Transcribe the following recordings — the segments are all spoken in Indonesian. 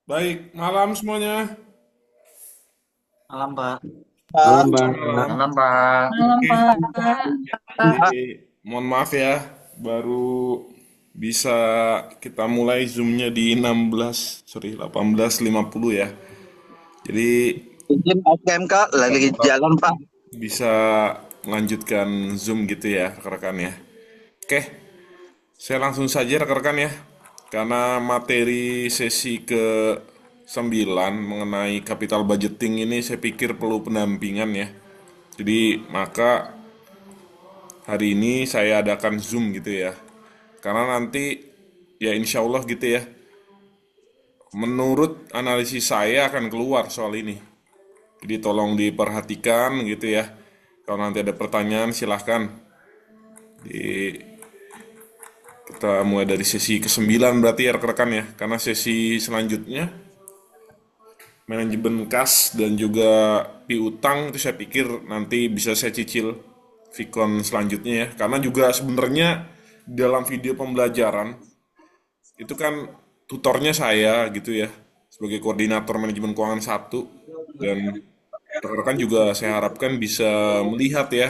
Baik, malam semuanya. Malam, Pak. Malam Pak, Bang. Malam. Malam, Pak. Malam Oke, Pak. jadi mohon maaf ya, baru bisa kita mulai Zoom-nya di 18.50 ya. Jadi izin OKMK lagi tetap jalan Pak. bisa melanjutkan Zoom gitu ya, rekan-rekan ya. Oke, saya langsung saja rekan-rekan ya. Karena materi sesi ke-9 mengenai capital budgeting ini saya pikir perlu pendampingan ya. Jadi maka hari ini saya adakan Zoom gitu ya. Karena nanti ya insya Allah gitu ya. Menurut analisis saya akan keluar soal ini. Jadi tolong diperhatikan gitu ya. Kalau nanti ada pertanyaan silahkan. Di, kita mulai dari sesi ke-9 berarti ya rekan-rekan ya. Karena sesi selanjutnya manajemen kas dan juga piutang itu saya pikir nanti bisa saya cicil Vicon selanjutnya ya. Karena juga sebenarnya dalam video pembelajaran itu kan tutornya saya gitu ya sebagai koordinator manajemen keuangan satu, dan rekan-rekan juga saya harapkan bisa melihat ya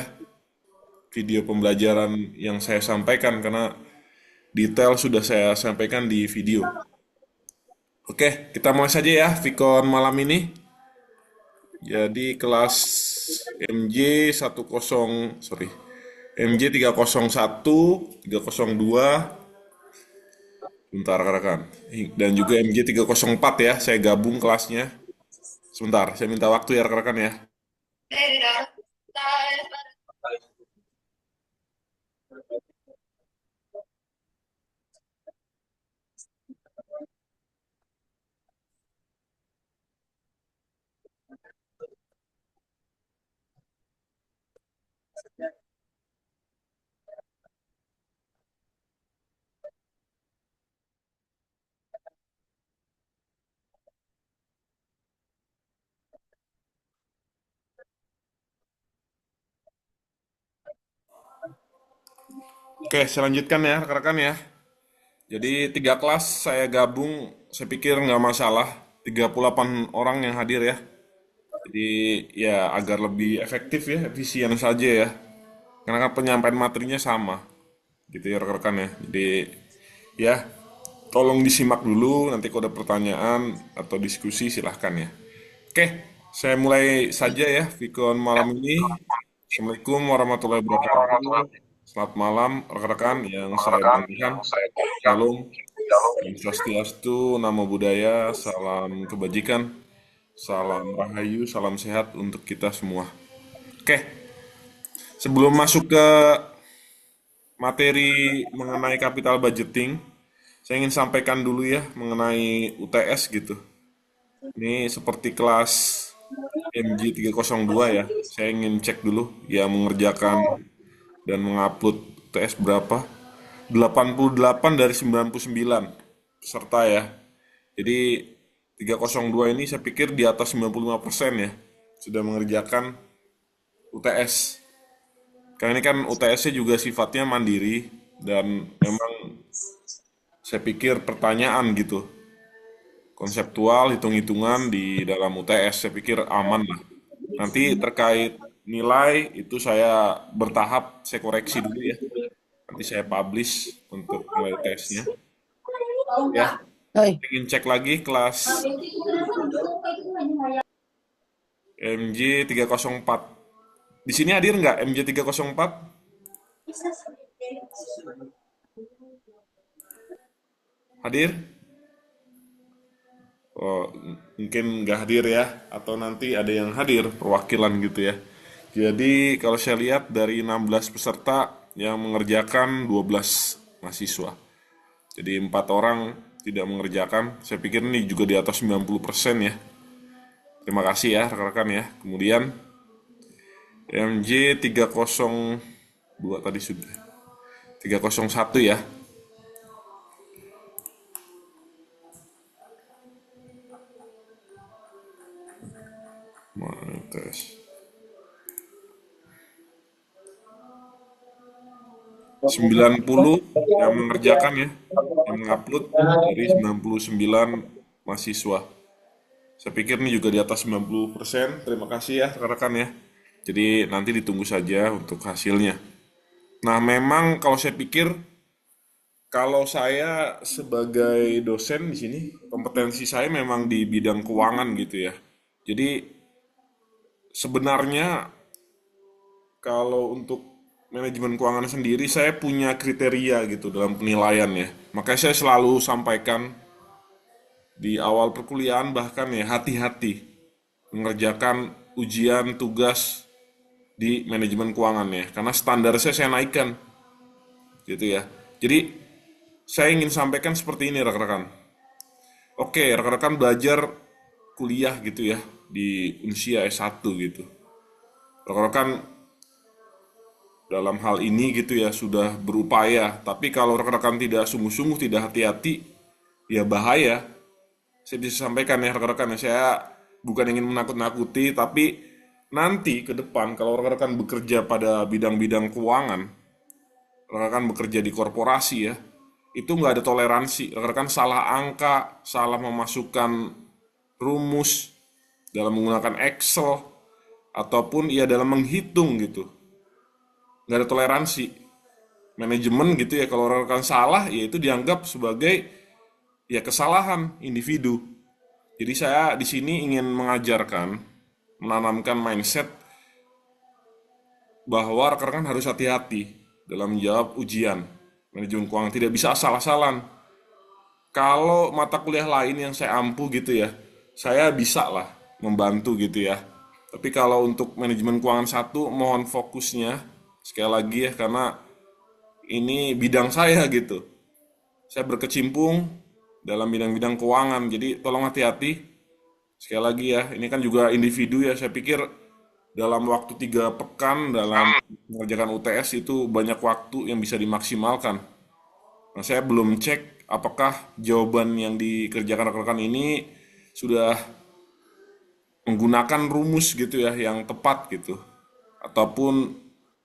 video pembelajaran yang saya sampaikan karena detail sudah saya sampaikan di video. Oke, kita mulai saja ya Vicon malam ini. Jadi kelas MJ 10 sorry MJ 301 302. Bentar rekan-rekan. Dan juga MJ 304 ya, saya gabung kelasnya. Sebentar, saya minta waktu ya rekan-rekan ya. Oke, saya lanjutkan ya rekan-rekan ya. Jadi 3 kelas saya gabung, saya pikir nggak masalah. 38 orang yang hadir ya. Jadi ya agar lebih efektif ya, efisien saja ya. Karena kan penyampaian materinya sama. Gitu ya rekan-rekan ya. Jadi ya tolong disimak dulu, nanti kalau ada pertanyaan atau diskusi silahkan ya. Oke, saya mulai saja ya Vicon malam ini. Assalamualaikum warahmatullahi wabarakatuh. Selamat malam rekan-rekan yang saya banggakan. Shalom, Om Swastiastu, Namo Buddhaya, salam kebajikan, salam rahayu, salam sehat untuk kita semua. Oke, sebelum masuk ke materi mengenai capital budgeting, saya ingin sampaikan dulu ya mengenai UTS gitu. Ini seperti kelas MG 302 ya. Saya ingin cek dulu yang mengerjakan dan mengupload UTS berapa. 88 dari 99 peserta ya. Jadi 302 ini saya pikir di atas 95% ya sudah mengerjakan UTS. Karena ini kan UTS-nya juga sifatnya mandiri dan memang saya pikir pertanyaan gitu. Konseptual, hitung-hitungan di dalam UTS saya pikir aman lah. Nanti terkait nilai itu saya bertahap saya koreksi dulu ya. Nanti saya publish untuk nilai tesnya. Ya, Oi. ingin cek lagi kelas MJ 304. Di sini hadir nggak MJ 304? Hadir? Oh, mungkin nggak hadir ya, atau nanti ada yang hadir perwakilan gitu ya. Jadi kalau saya lihat dari 16 peserta yang mengerjakan 12 mahasiswa. Jadi 4 orang tidak mengerjakan. Saya pikir ini juga di atas 90% ya. Terima kasih ya rekan-rekan ya. Kemudian MJ 302 tadi sudah. 301 ya. Mana tes? 90 yang mengerjakan ya, yang mengupload dari 99 mahasiswa. Saya pikir ini juga di atas 90%. Terima kasih ya rekan-rekan ya. Jadi nanti ditunggu saja untuk hasilnya. Nah, memang kalau saya pikir, kalau saya sebagai dosen di sini, kompetensi saya memang di bidang keuangan gitu ya. Jadi sebenarnya kalau untuk manajemen keuangan sendiri, saya punya kriteria gitu dalam penilaian ya. Makanya saya selalu sampaikan di awal perkuliahan bahkan ya, hati-hati mengerjakan ujian tugas di manajemen keuangan ya. Karena standar saya naikkan gitu ya. Jadi saya ingin sampaikan seperti ini rekan-rekan. Oke, rekan-rekan belajar kuliah gitu ya di Unsia S1 gitu. Rekan-rekan dalam hal ini gitu ya sudah berupaya, tapi kalau rekan-rekan tidak sungguh-sungguh, tidak hati-hati, ya bahaya. Saya bisa sampaikan ya rekan-rekan, ya, saya bukan ingin menakut-nakuti, tapi nanti ke depan kalau rekan-rekan bekerja pada bidang-bidang keuangan, rekan-rekan bekerja di korporasi ya, itu nggak ada toleransi. Rekan-rekan salah angka, salah memasukkan rumus dalam menggunakan Excel, ataupun ya dalam menghitung gitu, nggak ada toleransi. Manajemen gitu ya, kalau rekan salah ya itu dianggap sebagai ya kesalahan individu. Jadi saya di sini ingin mengajarkan, menanamkan mindset bahwa rekan-rekan harus hati-hati dalam menjawab ujian manajemen keuangan, tidak bisa asal-asalan. Kalau mata kuliah lain yang saya ampu gitu ya, saya bisa lah membantu gitu ya. Tapi kalau untuk manajemen keuangan satu, mohon fokusnya sekali lagi ya, karena ini bidang saya gitu. Saya berkecimpung dalam bidang-bidang keuangan, jadi tolong hati-hati. Sekali lagi ya, ini kan juga individu ya, saya pikir dalam waktu 3 pekan dalam mengerjakan UTS itu banyak waktu yang bisa dimaksimalkan. Nah, saya belum cek apakah jawaban yang dikerjakan rekan-rekan ini sudah menggunakan rumus gitu ya yang tepat gitu, ataupun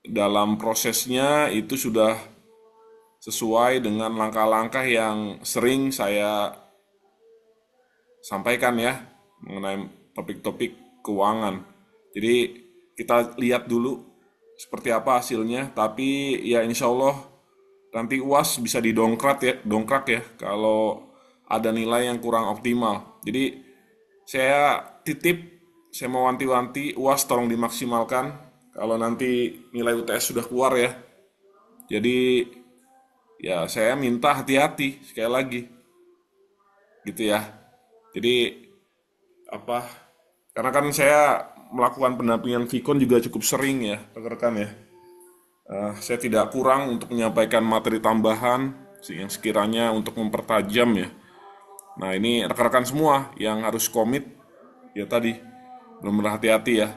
dalam prosesnya itu sudah sesuai dengan langkah-langkah yang sering saya sampaikan ya mengenai topik-topik keuangan. Jadi kita lihat dulu seperti apa hasilnya, tapi ya insya Allah nanti UAS bisa dongkrak ya kalau ada nilai yang kurang optimal. Jadi saya saya mau wanti-wanti UAS tolong dimaksimalkan kalau nanti nilai UTS sudah keluar ya. Jadi ya saya minta hati-hati sekali lagi gitu ya. Jadi apa? Karena kan saya melakukan pendampingan Vicon juga cukup sering ya, rekan-rekan ya. Saya tidak kurang untuk menyampaikan materi tambahan yang sekiranya untuk mempertajam ya. Nah, ini rekan-rekan semua yang harus komit ya tadi, benar-benar hati-hati ya.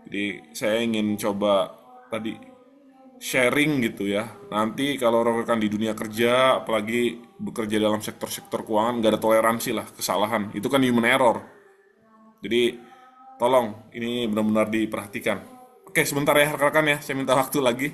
Jadi saya ingin coba tadi sharing gitu ya. Nanti kalau rekan-rekan di dunia kerja, apalagi bekerja dalam sektor-sektor keuangan, nggak ada toleransi lah kesalahan. Itu kan human error. Jadi tolong ini benar-benar diperhatikan. Oke, sebentar ya rekan-rekan ya, saya minta waktu lagi.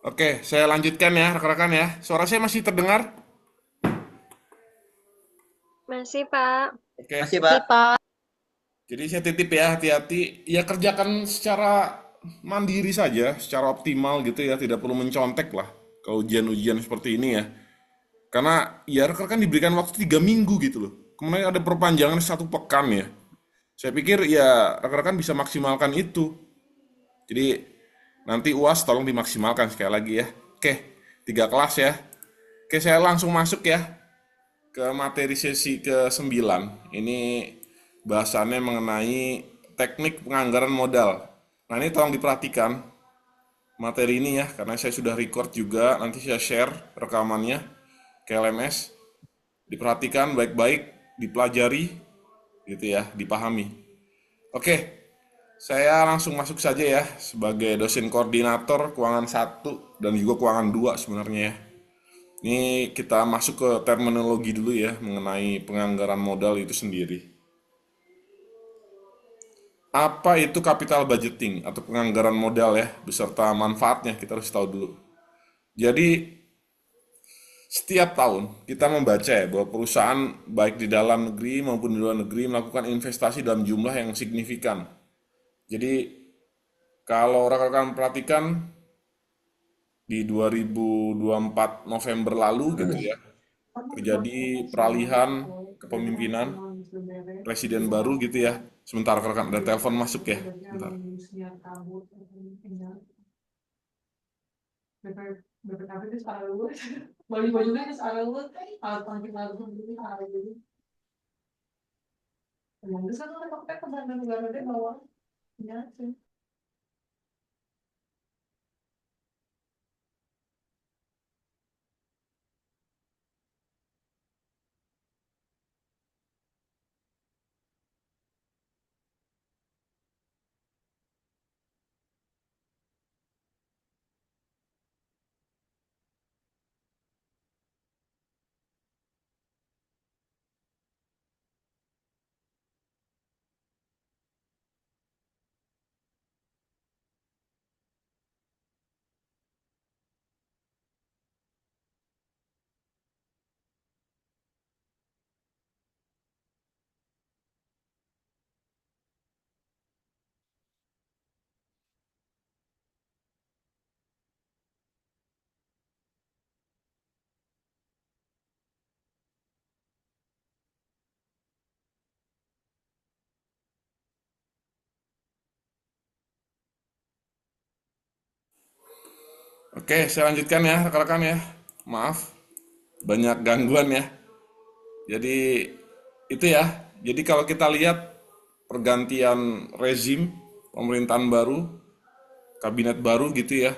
Oke, saya lanjutkan ya rekan-rekan ya. Suara saya masih terdengar? Masih, Pak. Oke. Masih, Masih, Pak. Pak. Jadi saya titip ya, hati-hati. Ya kerjakan secara mandiri saja, secara optimal gitu ya. Tidak perlu mencontek lah kalau ujian-ujian seperti ini ya. Karena ya rekan-rekan diberikan waktu 3 minggu gitu loh. Kemudian ada perpanjangan 1 pekan ya. Saya pikir ya rekan-rekan bisa maksimalkan itu. Jadi nanti UAS tolong dimaksimalkan sekali lagi ya. Oke, 3 kelas ya. Oke, saya langsung masuk ya ke materi sesi ke-9. Ini bahasannya mengenai teknik penganggaran modal. Nah, ini tolong diperhatikan materi ini ya, karena saya sudah record juga, nanti saya share rekamannya ke LMS. Diperhatikan baik-baik, dipelajari, gitu ya, dipahami. Oke, saya langsung masuk saja ya, sebagai dosen koordinator keuangan 1 dan juga keuangan 2 sebenarnya ya. Ini kita masuk ke terminologi dulu ya, mengenai penganggaran modal itu sendiri. Apa itu capital budgeting atau penganggaran modal ya, beserta manfaatnya kita harus tahu dulu. Jadi setiap tahun kita membaca ya bahwa perusahaan baik di dalam negeri maupun di luar negeri melakukan investasi dalam jumlah yang signifikan. Jadi kalau rekan-rekan perhatikan di 2024 November lalu gitu ya, terjadi peralihan kepemimpinan presiden baru gitu ya. Sebentar rekan, ada telepon masuk ya. Sebentar. Oke, saya lanjutkan ya rekan-rekan ya. Maaf, banyak gangguan ya. Jadi itu ya. Jadi kalau kita lihat pergantian rezim pemerintahan baru, kabinet baru gitu ya.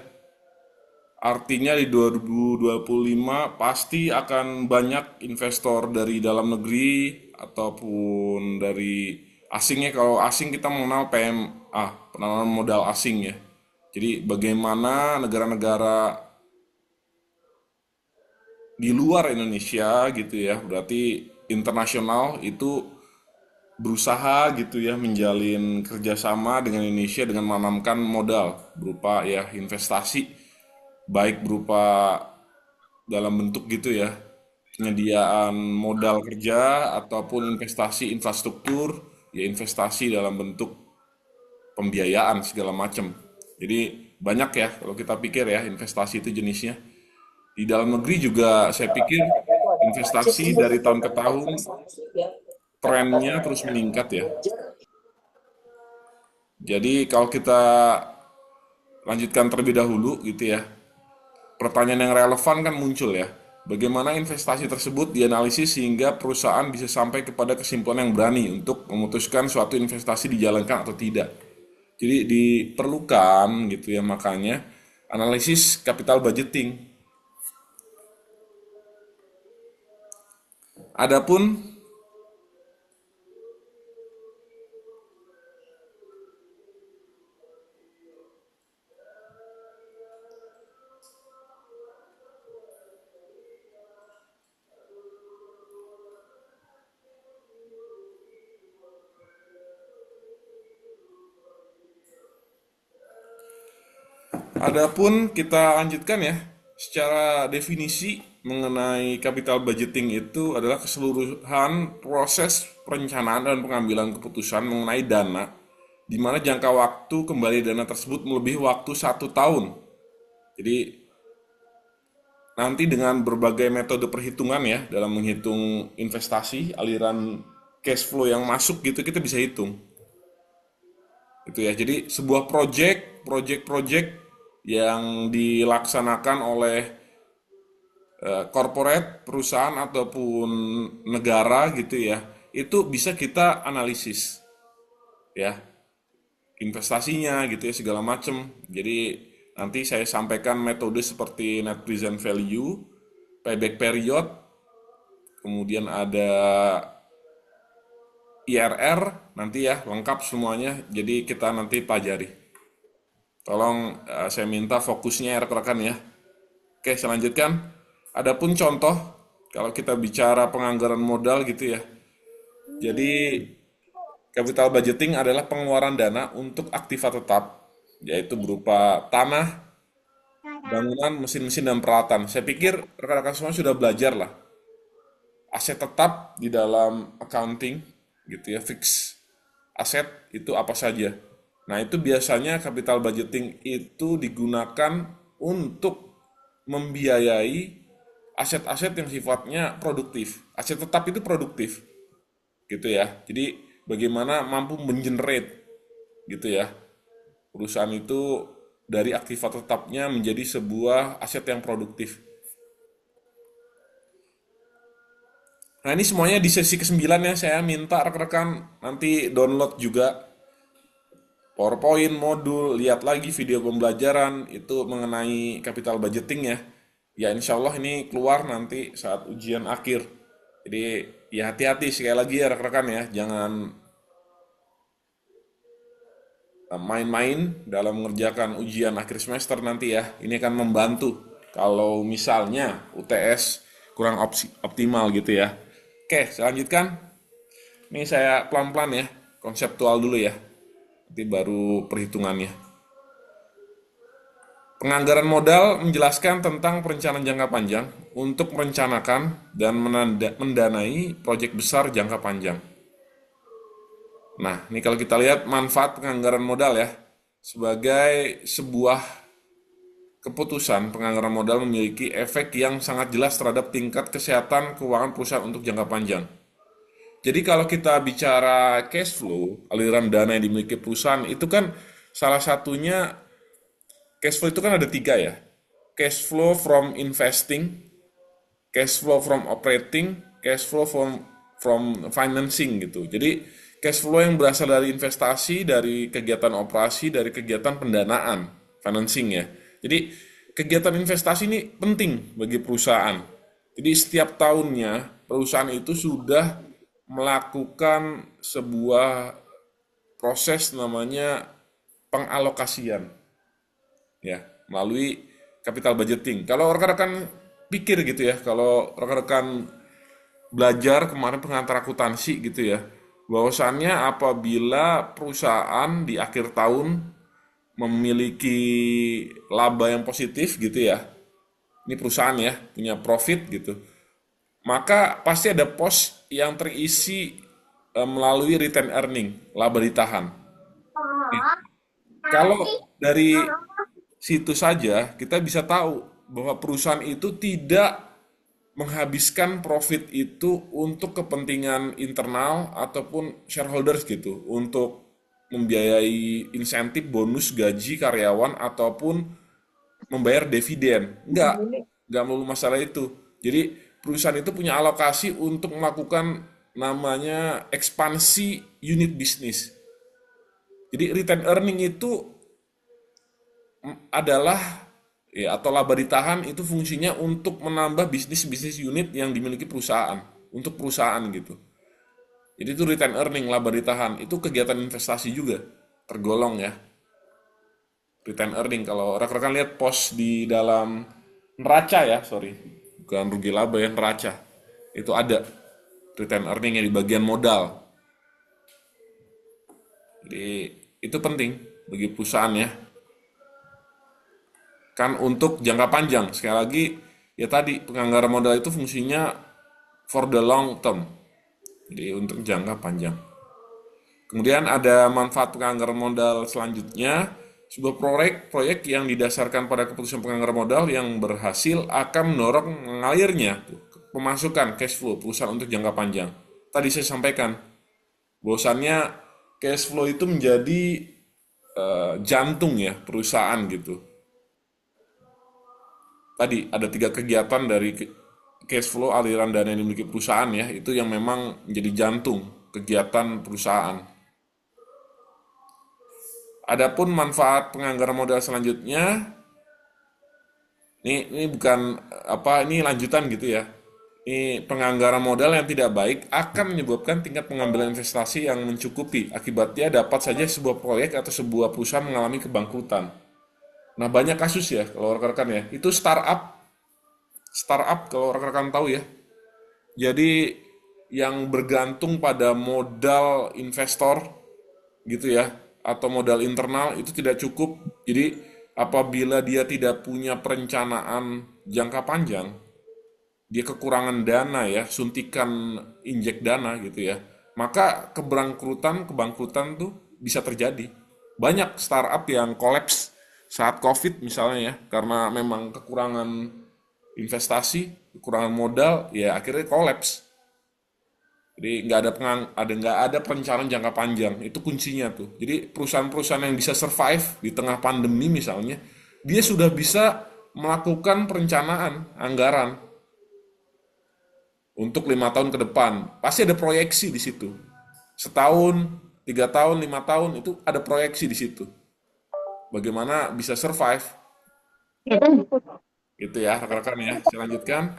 Artinya di 2025 pasti akan banyak investor dari dalam negeri ataupun dari asingnya. Kalau asing kita mengenal PMA, penanaman modal asing ya. Jadi bagaimana negara-negara di luar Indonesia gitu ya, berarti internasional itu berusaha gitu ya menjalin kerjasama dengan Indonesia dengan menanamkan modal berupa ya investasi, baik berupa dalam bentuk gitu ya penyediaan modal kerja ataupun investasi infrastruktur, ya investasi dalam bentuk pembiayaan segala macam. Jadi banyak ya kalau kita pikir ya investasi itu jenisnya. Di dalam negeri juga saya pikir investasi dari tahun ke tahun trennya terus meningkat ya. Jadi kalau kita lanjutkan terlebih dahulu gitu ya, pertanyaan yang relevan kan muncul ya. Bagaimana investasi tersebut dianalisis sehingga perusahaan bisa sampai kepada kesimpulan yang berani untuk memutuskan suatu investasi dijalankan atau tidak. Jadi diperlukan gitu ya, makanya analisis capital budgeting. Adapun Adapun kita lanjutkan ya, secara definisi mengenai capital budgeting itu adalah keseluruhan proses perencanaan dan pengambilan keputusan mengenai dana, di mana jangka waktu kembali dana tersebut melebihi waktu 1 tahun. Jadi nanti dengan berbagai metode perhitungan ya dalam menghitung investasi, aliran cash flow yang masuk gitu kita bisa hitung. Itu ya. Jadi sebuah project yang dilaksanakan oleh corporate, perusahaan ataupun negara gitu ya, itu bisa kita analisis ya. investasinya gitu ya segala macem. Jadi nanti saya sampaikan metode seperti net present value, payback period, kemudian ada IRR nanti ya lengkap semuanya. Jadi kita nanti pelajari. Tolong saya minta fokusnya ya rekan-rekan ya. Oke, saya lanjutkan. Adapun contoh kalau kita bicara penganggaran modal gitu ya. Jadi capital budgeting adalah pengeluaran dana untuk aktiva tetap, yaitu berupa tanah, bangunan, mesin-mesin, dan peralatan. Saya pikir rekan-rekan semua sudah belajar lah. Aset tetap di dalam accounting, gitu ya, fix aset itu apa saja. Nah, itu biasanya capital budgeting itu digunakan untuk membiayai aset-aset yang sifatnya produktif. Aset tetap itu produktif, gitu ya. Jadi bagaimana mampu mengenerate gitu ya perusahaan itu dari aktiva tetapnya menjadi sebuah aset yang produktif. Nah, ini semuanya di sesi ke-9 ya. Saya minta rekan-rekan nanti download juga PowerPoint, modul, lihat lagi video pembelajaran itu mengenai capital budgeting ya. Ya insya Allah ini keluar nanti saat ujian akhir. Jadi ya hati-hati sekali lagi ya rekan-rekan ya. Jangan main-main dalam mengerjakan ujian akhir semester nanti ya. Ini akan membantu kalau misalnya UTS kurang optimal gitu ya. Oke, saya lanjutkan. Ini saya pelan-pelan ya, konseptual dulu ya. Nanti baru perhitungannya. Penganggaran modal menjelaskan tentang perencanaan jangka panjang untuk merencanakan dan mendanai proyek besar jangka panjang. Nah, ini kalau kita lihat manfaat penganggaran modal ya, sebagai sebuah keputusan penganggaran modal memiliki efek yang sangat jelas terhadap tingkat kesehatan keuangan perusahaan untuk jangka panjang. Jadi kalau kita bicara cash flow, aliran dana yang dimiliki perusahaan, itu kan salah satunya, cash flow itu kan ada 3 ya. Cash flow from investing, cash flow from operating, cash flow from financing gitu. Jadi cash flow yang berasal dari investasi, dari kegiatan operasi, dari kegiatan pendanaan, financing ya. Jadi kegiatan investasi ini penting bagi perusahaan. Jadi setiap tahunnya perusahaan itu sudah melakukan sebuah proses namanya pengalokasian ya melalui capital budgeting. Kalau rekan-rekan pikir gitu ya, kalau rekan-rekan belajar kemarin pengantar akuntansi gitu ya, bahwasannya apabila perusahaan di akhir tahun memiliki laba yang positif gitu ya, ini perusahaan ya punya profit gitu, maka pasti ada pos yang terisi melalui return earning, laba ditahan. Kalau dari situ saja kita bisa tahu bahwa perusahaan itu tidak menghabiskan profit itu untuk kepentingan internal ataupun shareholders gitu, untuk membiayai insentif, bonus, gaji karyawan ataupun membayar dividen. Enggak melulu masalah itu. Jadi perusahaan itu punya alokasi untuk melakukan namanya ekspansi unit bisnis. Jadi return earning itu adalah ya, atau laba ditahan itu fungsinya untuk menambah bisnis-bisnis unit yang dimiliki perusahaan, untuk perusahaan gitu. Jadi itu return earning, laba ditahan, itu kegiatan investasi juga tergolong ya. Return earning, kalau rekan-rekan lihat pos di dalam neraca ya, sorry, bukan rugi laba ya, neraca. Itu ada return earningnya di bagian modal. Jadi itu penting bagi perusahaan ya. Kan untuk jangka panjang, sekali lagi ya tadi penganggaran modal itu fungsinya for the long term, jadi untuk jangka panjang. Kemudian ada manfaat penganggaran modal selanjutnya, sebuah proyek yang didasarkan pada keputusan penganggaran modal yang berhasil akan mendorong mengalirnya pemasukan cash flow perusahaan untuk jangka panjang. Tadi saya sampaikan bahwasannya cash flow itu menjadi jantung ya perusahaan gitu. Tadi ada 3 kegiatan dari cash flow, aliran dana yang dimiliki perusahaan ya, itu yang memang menjadi jantung kegiatan perusahaan. Adapun manfaat penganggaran modal selanjutnya, ini bukan ini lanjutan gitu ya. Ini penganggaran modal yang tidak baik akan menyebabkan tingkat pengambilan investasi yang mencukupi. Akibatnya dapat saja sebuah proyek atau sebuah perusahaan mengalami kebangkrutan. Nah, banyak kasus ya kalau rekan-rekan ya. Itu startup kalau rekan-rekan tahu ya. Jadi yang bergantung pada modal investor gitu ya, atau modal internal itu tidak cukup. Jadi apabila dia tidak punya perencanaan jangka panjang, dia kekurangan dana ya, suntikan injek dana gitu ya, maka kebangkrutan tuh bisa terjadi. Banyak startup yang kolaps saat COVID misalnya ya, karena memang kekurangan investasi, kekurangan modal, ya akhirnya kolaps. Jadi nggak ada perencanaan jangka panjang, itu kuncinya tuh. Jadi perusahaan-perusahaan yang bisa survive di tengah pandemi misalnya, dia sudah bisa melakukan perencanaan anggaran untuk 5 tahun ke depan. Pasti ada proyeksi di situ. Setahun, 3 tahun, 5 tahun itu ada proyeksi di situ. Bagaimana bisa survive? Gitu ya, rekan-rekan ya. Saya lanjutkan.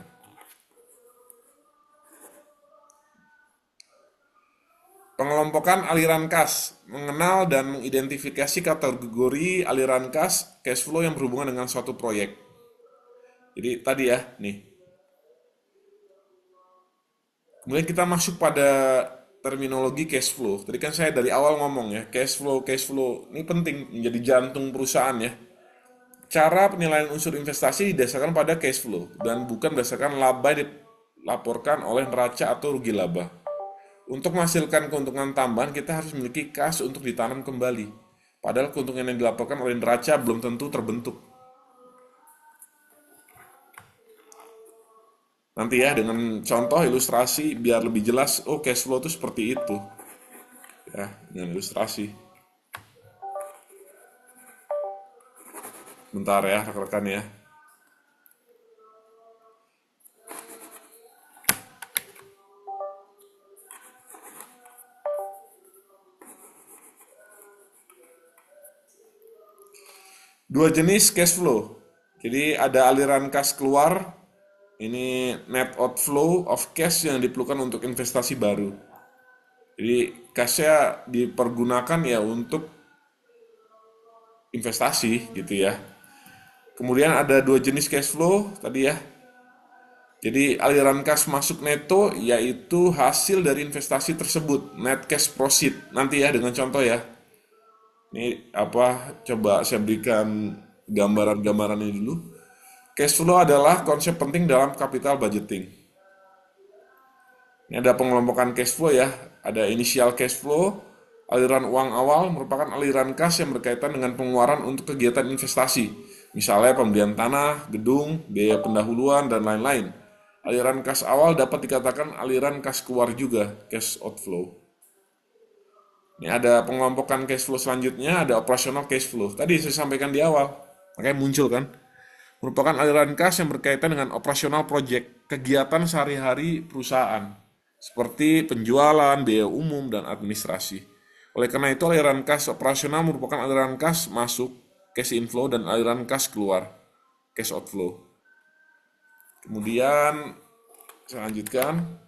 Pengelompokan aliran kas, mengenal dan mengidentifikasi kategori aliran kas cash flow yang berhubungan dengan suatu proyek. Jadi tadi ya, nih. Kemudian kita masuk pada terminologi cash flow. Tadi kan saya dari awal ngomong ya, cash flow. Ini penting menjadi jantung perusahaan ya. Cara penilaian unsur investasi didasarkan pada cash flow dan bukan berdasarkan laba yang dilaporkan oleh neraca atau rugi laba. Untuk menghasilkan keuntungan tambahan, kita harus memiliki kas untuk ditanam kembali. Padahal keuntungan yang dilaporkan oleh neraca belum tentu terbentuk. Nanti ya dengan contoh ilustrasi biar lebih jelas, oh cash flow itu seperti itu. Ya, dengan ilustrasi. Bentar ya rekan-rekan ya. Dua jenis cash flow. Jadi ada aliran kas keluar, ini net outflow of cash yang diperlukan untuk investasi baru. Jadi cashnya dipergunakan ya untuk investasi gitu ya. Kemudian ada dua jenis cash flow tadi ya. Jadi aliran kas masuk neto yaitu hasil dari investasi tersebut, net cash proceed. Nanti ya dengan contoh ya. Ini coba saya berikan gambaran-gambaran ini dulu. Cash flow adalah konsep penting dalam capital budgeting. Ini ada pengelompokan cash flow ya. Ada initial cash flow, aliran uang awal merupakan aliran kas yang berkaitan dengan pengeluaran untuk kegiatan investasi. Misalnya pembelian tanah, gedung, biaya pendahuluan, dan lain-lain. Aliran kas awal dapat dikatakan aliran kas keluar juga, cash outflow. Ini ada pengelompokan cash flow selanjutnya, ada operational cash flow. Tadi saya sampaikan di awal, makanya muncul kan. Merupakan aliran kas yang berkaitan dengan operational project, kegiatan sehari-hari perusahaan, seperti penjualan, biaya umum, dan administrasi. Oleh karena itu, aliran kas operasional merupakan aliran kas masuk, cash inflow, dan aliran kas keluar, cash outflow. Kemudian, saya lanjutkan.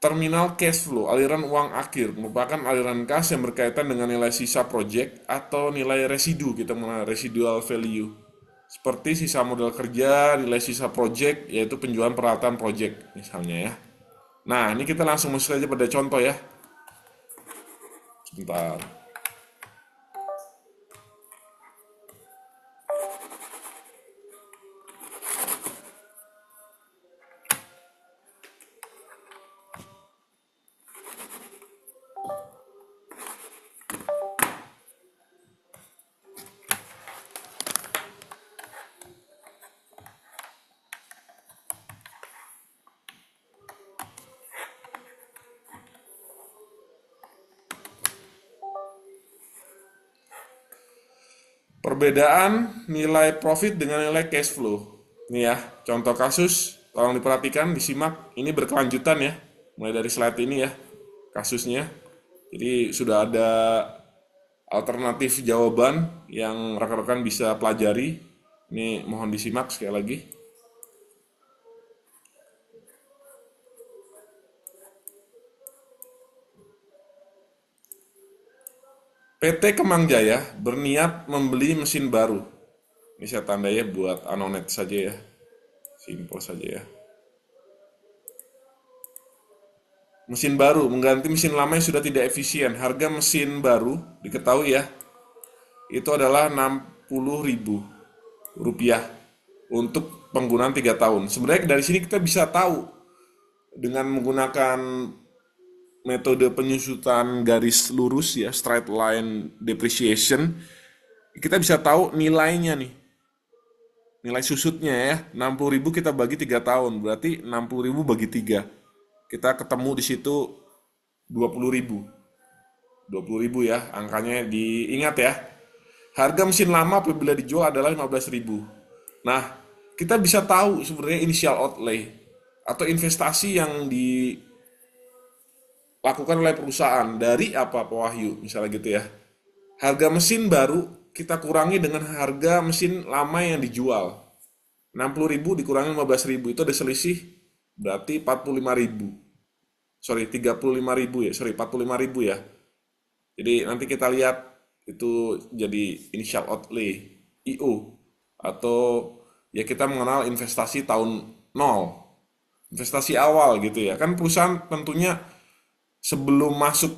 Terminal cash flow, aliran uang akhir, merupakan aliran kas yang berkaitan dengan nilai sisa project atau nilai residu, kita mengenal residual value. Seperti sisa modal kerja, nilai sisa project, yaitu penjualan peralatan project, misalnya ya. Nah, ini kita langsung masuk aja pada contoh ya. Sebentar. Perbedaan nilai profit dengan nilai cash flow. Ini ya, contoh kasus Tolong diperhatikan, disimak, ini berkelanjutan ya, mulai dari slide ini ya, kasusnya. Jadi sudah ada alternatif jawaban yang rekan-rekan bisa pelajari. Ini mohon disimak sekali lagi. PT Kemang Jaya berniat membeli mesin baru. Ini saya tandai ya buat anonet saja ya. Simpel saja ya. Mesin baru mengganti mesin lama yang sudah tidak efisien. Harga mesin baru diketahui ya, itu adalah Rp60.000 untuk penggunaan 3 tahun. Sebenarnya dari sini kita bisa tahu dengan menggunakan metode penyusutan garis lurus ya, straight line depreciation, kita bisa tahu nilainya nih. Nilai susutnya ya, 60.000 kita bagi 3 tahun, berarti 60.000 bagi 3. Kita ketemu di situ 20.000. 20.000 ya, angkanya diingat ya. Harga mesin lama apabila dijual adalah 15.000. Nah, kita bisa tahu sebenarnya initial outlay atau investasi yang dilakukan oleh perusahaan dari apa Pak Wahyu, misalnya gitu ya. Harga mesin baru kita kurangi dengan harga mesin lama yang dijual. 60.000 dikurangi 15.000 itu ada selisih berarti 45.000. Sorry, 35.000 ya. Sorry, 45.000 ya. Jadi nanti kita lihat itu jadi initial outlay IO atau ya kita mengenal investasi tahun 0. Investasi awal gitu ya. Kan perusahaan tentunya sebelum masuk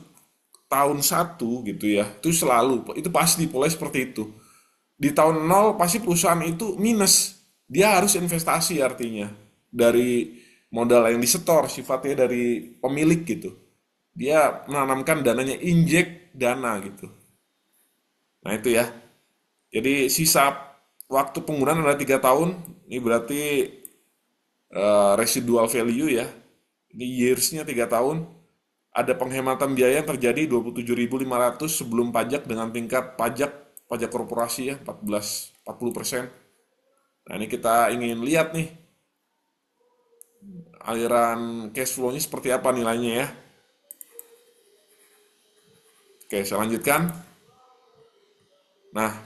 tahun 1 gitu ya, itu selalu, itu pasti pola seperti itu. Di tahun 0 pasti perusahaan itu minus. Dia harus investasi artinya. Dari modal yang disetor sifatnya dari pemilik gitu. Dia menanamkan dananya, injek dana gitu. Nah itu ya. Jadi sisa waktu penggunaan adalah 3 tahun. Ini berarti residual value ya. Ini years-nya 3 tahun. Ada penghematan biaya yang terjadi 27.500 sebelum pajak dengan tingkat pajak korporasi ya 40%. Nah, ini kita ingin lihat nih aliran cash flow-nya seperti apa nilainya ya. Oke, saya lanjutkan. Nah,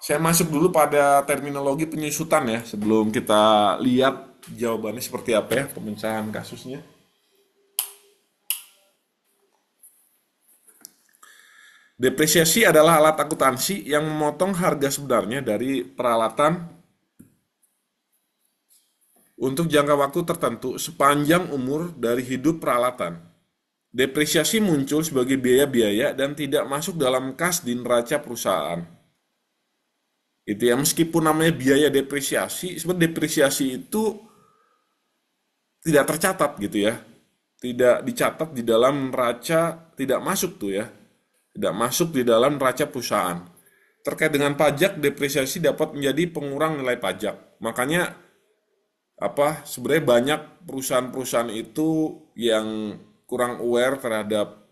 saya masuk dulu pada terminologi penyusutan ya sebelum kita lihat jawabannya seperti apa ya pemecahan kasusnya. Depresiasi adalah alat akuntansi yang memotong harga sebenarnya dari peralatan untuk jangka waktu tertentu sepanjang umur dari hidup peralatan. Depresiasi muncul sebagai biaya-biaya dan tidak masuk dalam kas di neraca perusahaan. Itu ya, meskipun namanya biaya depresiasi, sebenarnya depresiasi itu tidak tercatat gitu ya. Tidak dicatat di dalam neraca, tidak masuk tuh ya. Tidak masuk di dalam neraca perusahaan. Terkait dengan pajak, depresiasi dapat menjadi pengurang nilai pajak. Makanya sebenarnya banyak perusahaan-perusahaan itu yang kurang aware terhadap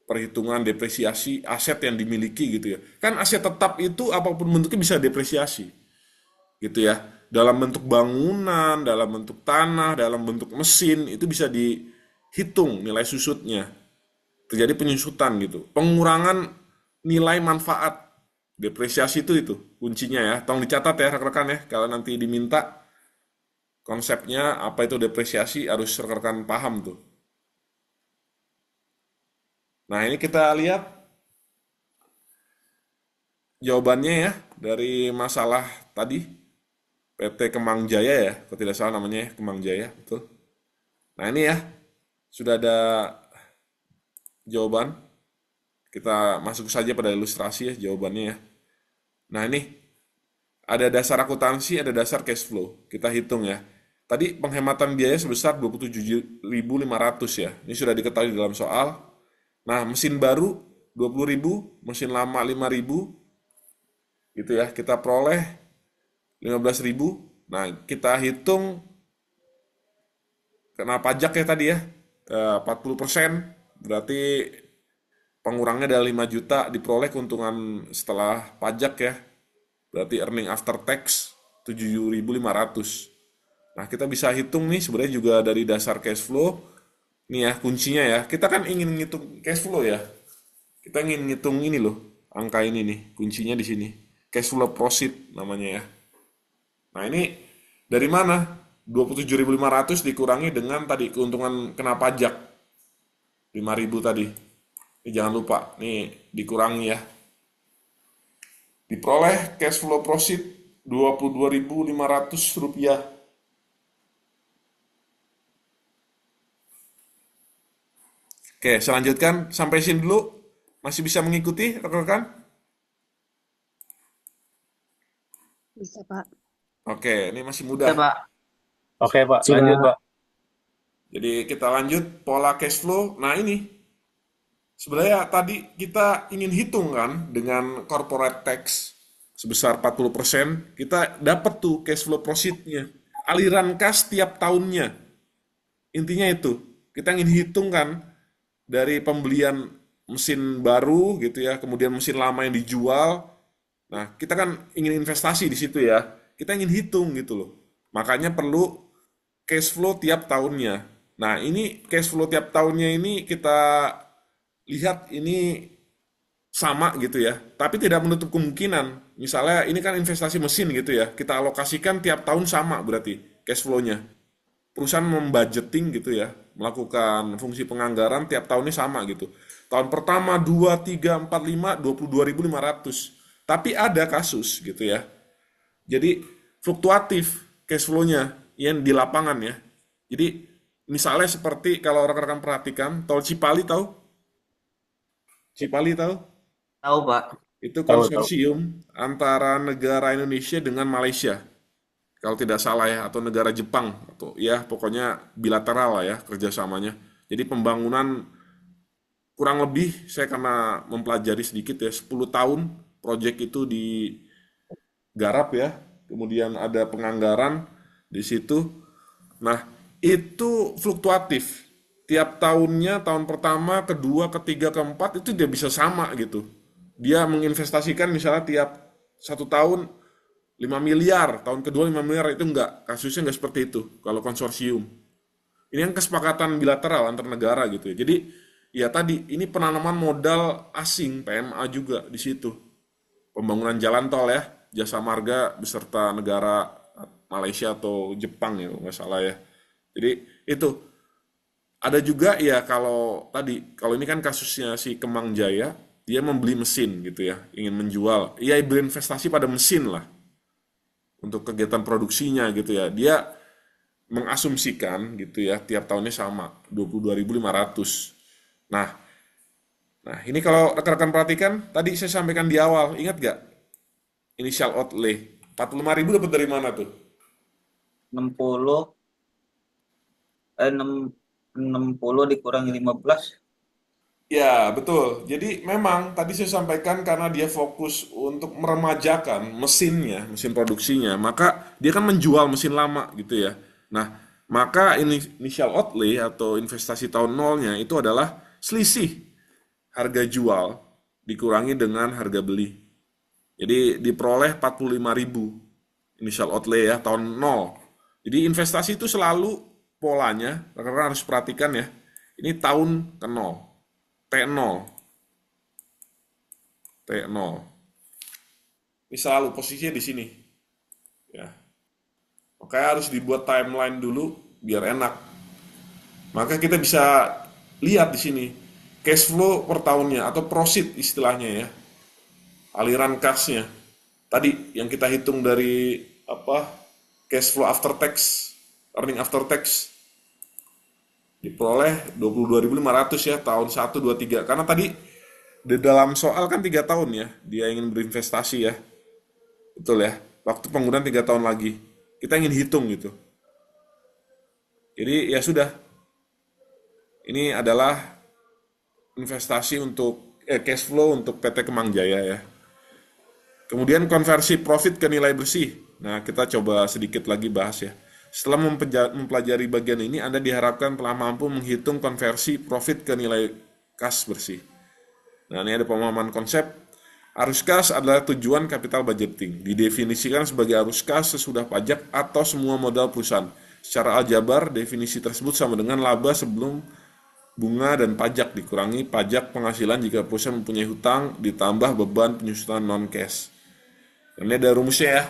perhitungan depresiasi aset yang dimiliki gitu ya. Kan aset tetap itu apapun bentuknya bisa depresiasi. Gitu ya. Dalam bentuk bangunan, dalam bentuk tanah, dalam bentuk mesin itu bisa dihitung nilai susutnya. Terjadi penyusutan gitu. Pengurangan nilai manfaat. Depresiasi itu kuncinya ya. Tolong dicatat ya rekan-rekan ya. Kalau nanti diminta konsepnya apa itu depresiasi harus rekan-rekan paham tuh. Nah, ini kita lihat jawabannya ya dari masalah tadi PT Kemang Jaya ya, kalau tidak salah namanya ya, Kemang Jaya, betul. Nah, ini ya sudah ada jawaban. Kita masuk saja pada ilustrasi ya jawabannya ya. Nah, ini ada dasar akuntansi, ada dasar cash flow. Kita hitung ya. Tadi penghematan biaya sebesar 27.500 ya. Ini sudah diketahui dalam soal. Nah, mesin baru 20.000, mesin lama 5.000. Gitu ya. Kita peroleh 15.000. Nah, kita hitung kena pajak ya tadi ya. 40%. Berarti pengurangnya adalah 5 juta, diperoleh keuntungan setelah pajak ya. Berarti earning after tax 7.500. Nah, kita bisa hitung nih sebenarnya juga dari dasar cash flow. Nih ya, kuncinya ya. Kita kan ingin ngitung cash flow ya. Kita ingin ngitung ini loh, angka ini nih, kuncinya di sini. Cash flow proceed namanya ya. Nah, ini dari mana? 27.500 dikurangi dengan tadi keuntungan kena pajak 5.000 tadi. Ini jangan lupa, nih dikurangi ya. Diperoleh cash flow proceed Rp22.500. Oke, saya lanjutkan sampai sini dulu. Masih bisa mengikuti rekan-rekan? Bisa, Pak. Oke, ini masih Ya, mudah. Pak. Oke, Pak. Siap. Lanjut, Pak. Jadi kita lanjut pola cash flow. Nah, ini sebenarnya tadi kita ingin hitung kan dengan corporate tax sebesar 40%, kita dapat tuh cash flow proceed-nya. Aliran kas tiap tahunnya. Intinya itu, kita ingin hitung kan dari pembelian mesin baru gitu ya, kemudian mesin lama yang dijual. Nah, kita kan ingin investasi di situ ya. Kita ingin hitung gitu loh. Makanya perlu cash flow tiap tahunnya. Nah, ini cash flow tiap tahunnya ini kita lihat ini sama gitu ya. Tapi tidak menutup kemungkinan. Misalnya ini kan investasi mesin gitu ya. Kita alokasikan tiap tahun sama berarti cash flow-nya. Perusahaan membudgeting gitu ya, melakukan fungsi penganggaran tiap tahunnya sama gitu. Tahun pertama 2, 3, 4, 5, 22.500. Tapi ada kasus gitu ya. Jadi fluktuatif cash flow-nya yang di lapangan ya. Jadi misalnya seperti kalau rekan-rekan perhatikan, tol Cipali tahu? Cipali tahu? Tahu, Pak. Itu Tahu. konsorsium antara negara Indonesia dengan Malaysia. Kalau tidak salah ya, atau negara Jepang, atau ya pokoknya bilateral lah ya kerjasamanya. Jadi pembangunan kurang lebih saya karena mempelajari sedikit ya, 10 tahun proyek itu digarap ya, kemudian ada penganggaran di situ. Nah, itu fluktuatif. Tiap tahunnya, tahun pertama, kedua, ketiga, keempat, itu dia bisa sama gitu. Dia menginvestasikan misalnya tiap 1 tahun 5 miliar, tahun kedua 5 miliar, itu enggak, kasusnya enggak seperti itu kalau konsorsium. Ini yang kesepakatan bilateral antar negara gitu ya. Jadi ya tadi ini penanaman modal asing PMA juga di situ. Pembangunan jalan tol ya, Jasa Marga beserta negara Malaysia atau Jepang ya nggak salah ya. Jadi itu ada juga ya kalau tadi kalau ini kan kasusnya si Kemang Jaya, dia membeli mesin gitu ya, ingin menjual. Ia berinvestasi pada mesin lah untuk kegiatan produksinya gitu ya. Dia mengasumsikan gitu ya tiap tahunnya sama 22.500. Nah, ini kalau rekan-rekan perhatikan tadi saya sampaikan di awal, ingat gak? Initial outlay 45.000 dapat dari mana tuh? 60 dikurangi 15. Ya, betul. Jadi memang tadi saya sampaikan karena dia fokus untuk meremajakan mesinnya, mesin produksinya, maka dia kan menjual mesin lama gitu ya. Nah, maka initial outlay atau investasi tahun nolnya itu adalah selisih harga jual dikurangi dengan harga beli. Jadi diperoleh 45.000 initial outlay ya tahun nol. Jadi investasi itu selalu polanya, rekan-rekan harus perhatikan ya. Ini tahun ke nol. T0. T0. Ini selalu posisinya di sini. Ya. Makanya harus dibuat timeline dulu biar enak. Maka kita bisa lihat di sini cash flow per tahunnya atau proceed istilahnya ya. Aliran kasnya. Tadi yang kita hitung dari cash flow after tax, earning after tax diperoleh 22.500 ya tahun 1, 2, 3. Karena tadi di dalam soal kan 3 tahun ya dia ingin berinvestasi ya. Betul ya. Waktu penggunaan 3 tahun lagi. Kita ingin hitung gitu. Jadi ya sudah. Ini adalah investasi untuk cash flow untuk PT Kemang Jaya ya. Kemudian konversi profit ke nilai bersih. Nah, kita coba sedikit lagi bahas ya. Setelah mempelajari bagian ini, Anda diharapkan telah mampu menghitung konversi profit ke nilai kas bersih. Nah, ini ada pemahaman konsep. Arus kas adalah tujuan capital budgeting. Didefinisikan sebagai arus kas sesudah pajak atau semua modal perusahaan. Secara aljabar, definisi tersebut sama dengan laba sebelum bunga dan pajak dikurangi pajak penghasilan jika perusahaan mempunyai hutang ditambah beban penyusutan non-cash. Ini ada rumusnya ya.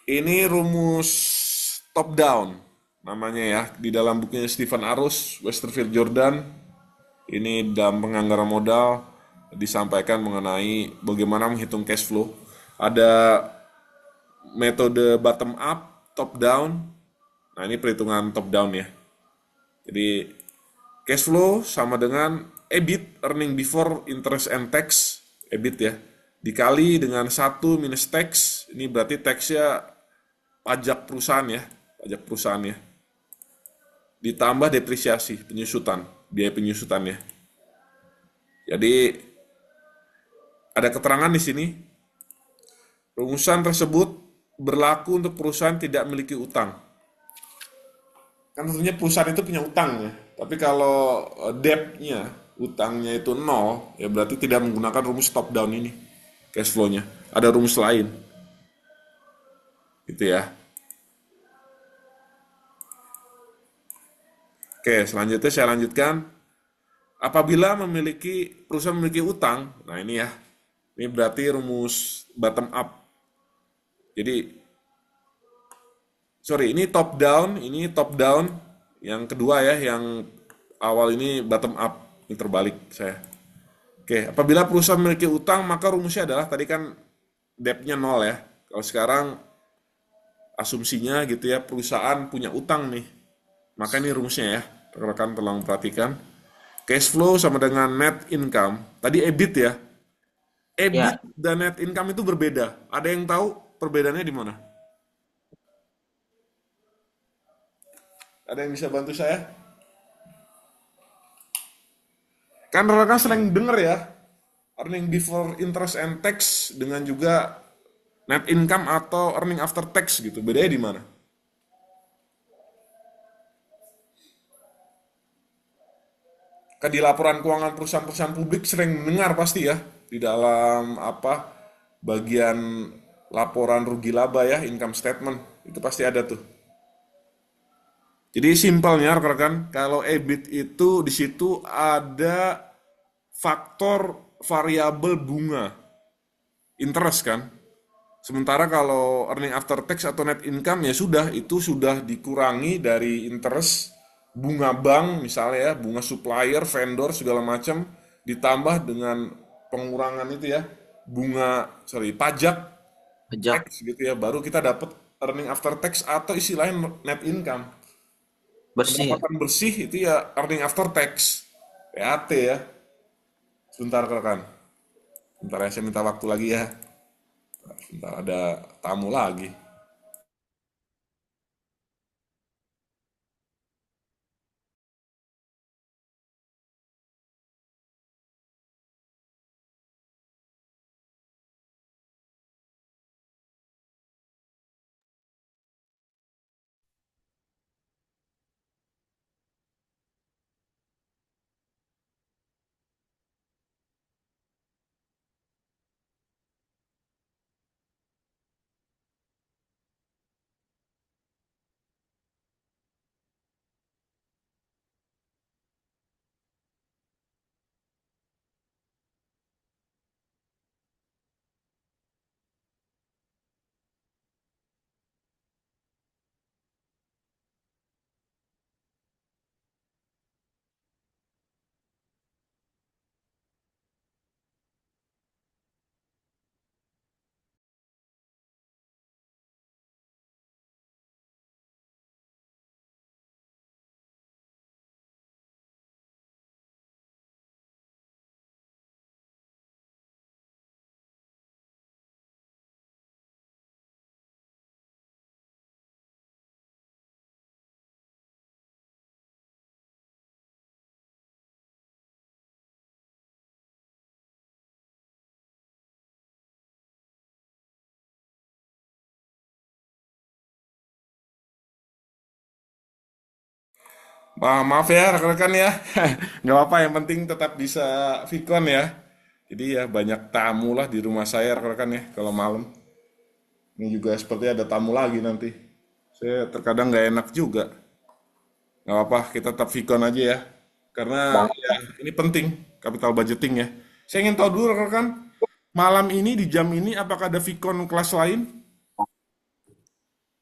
Ini rumus top down namanya ya. Di dalam bukunya Stephen Arus, Westerfield Jordan, ini dalam penganggaran modal disampaikan mengenai bagaimana menghitung cash flow. Ada metode bottom up, top down. Nah, ini perhitungan top down ya. Jadi cash flow sama dengan EBIT, earning before interest and tax, EBIT ya, dikali dengan 1 minus tax. Ini berarti taxnya pajak perusahaan ya, pajak perusahaan ya. Ditambah depresiasi, penyusutan, biaya penyusutannya. Jadi ada keterangan di sini, rumusan tersebut berlaku untuk perusahaan tidak memiliki utang. Kan tentunya perusahaan itu punya utang ya, tapi kalau debt-nya, utangnya itu 0, ya berarti tidak menggunakan rumus top down ini, cash flow-nya. Ada rumus lain. Gitu ya. Oke, selanjutnya saya lanjutkan. Apabila perusahaan memiliki utang, nah ini ya, ini berarti rumus bottom up. Jadi, ini top down, yang kedua ya, yang awal ini bottom up, ini terbalik saya. Oke, apabila perusahaan memiliki utang, maka rumusnya adalah, tadi kan debt-nya 0 ya, kalau sekarang asumsinya gitu ya, perusahaan punya utang nih, maka ini rumusnya ya, rekan-rekan tolong perhatikan. Cash flow sama dengan net income, tadi EBIT ya, EBIT Ya, dan net income itu berbeda, ada yang tahu perbedaannya di mana? Ada yang bisa bantu saya? Kan rekan sering dengar ya, earning before interest and tax dengan juga net income atau earning after tax gitu. Bedanya di mana? Kan di laporan keuangan perusahaan-perusahaan publik sering mendengar pasti ya, di dalam bagian laporan rugi laba ya, income statement, itu pasti ada tuh. Jadi simpelnya rekan-rekan, kalau EBIT itu di situ ada faktor variabel bunga, interest kan. Sementara kalau earning after tax atau net income ya sudah, itu sudah dikurangi dari interest, bunga bank misalnya ya, bunga supplier, vendor segala macam, ditambah dengan pengurangan itu ya, pajak, pajak. tax gitu ya, baru kita dapat earning after tax atau istilahnya net income. Bersih ya. Pendapatan bersih itu ya earning after tax, PAT ya. Sebentar rekan, sebentar ya, saya minta waktu lagi ya. Sebentar ada tamu lagi. Maaf ya rekan-rekan ya, nggak apa-apa, yang penting tetap bisa Vicon ya. Jadi ya banyak tamu lah di rumah saya rekan-rekan ya kalau malam. Ini juga seperti ada tamu lagi nanti. Saya terkadang nggak enak juga. Nggak apa-apa, kita tetap Vicon aja ya. Karena ya ini penting, capital budgeting ya. Saya ingin tahu dulu rekan, malam ini di jam ini apakah ada Vicon kelas lain?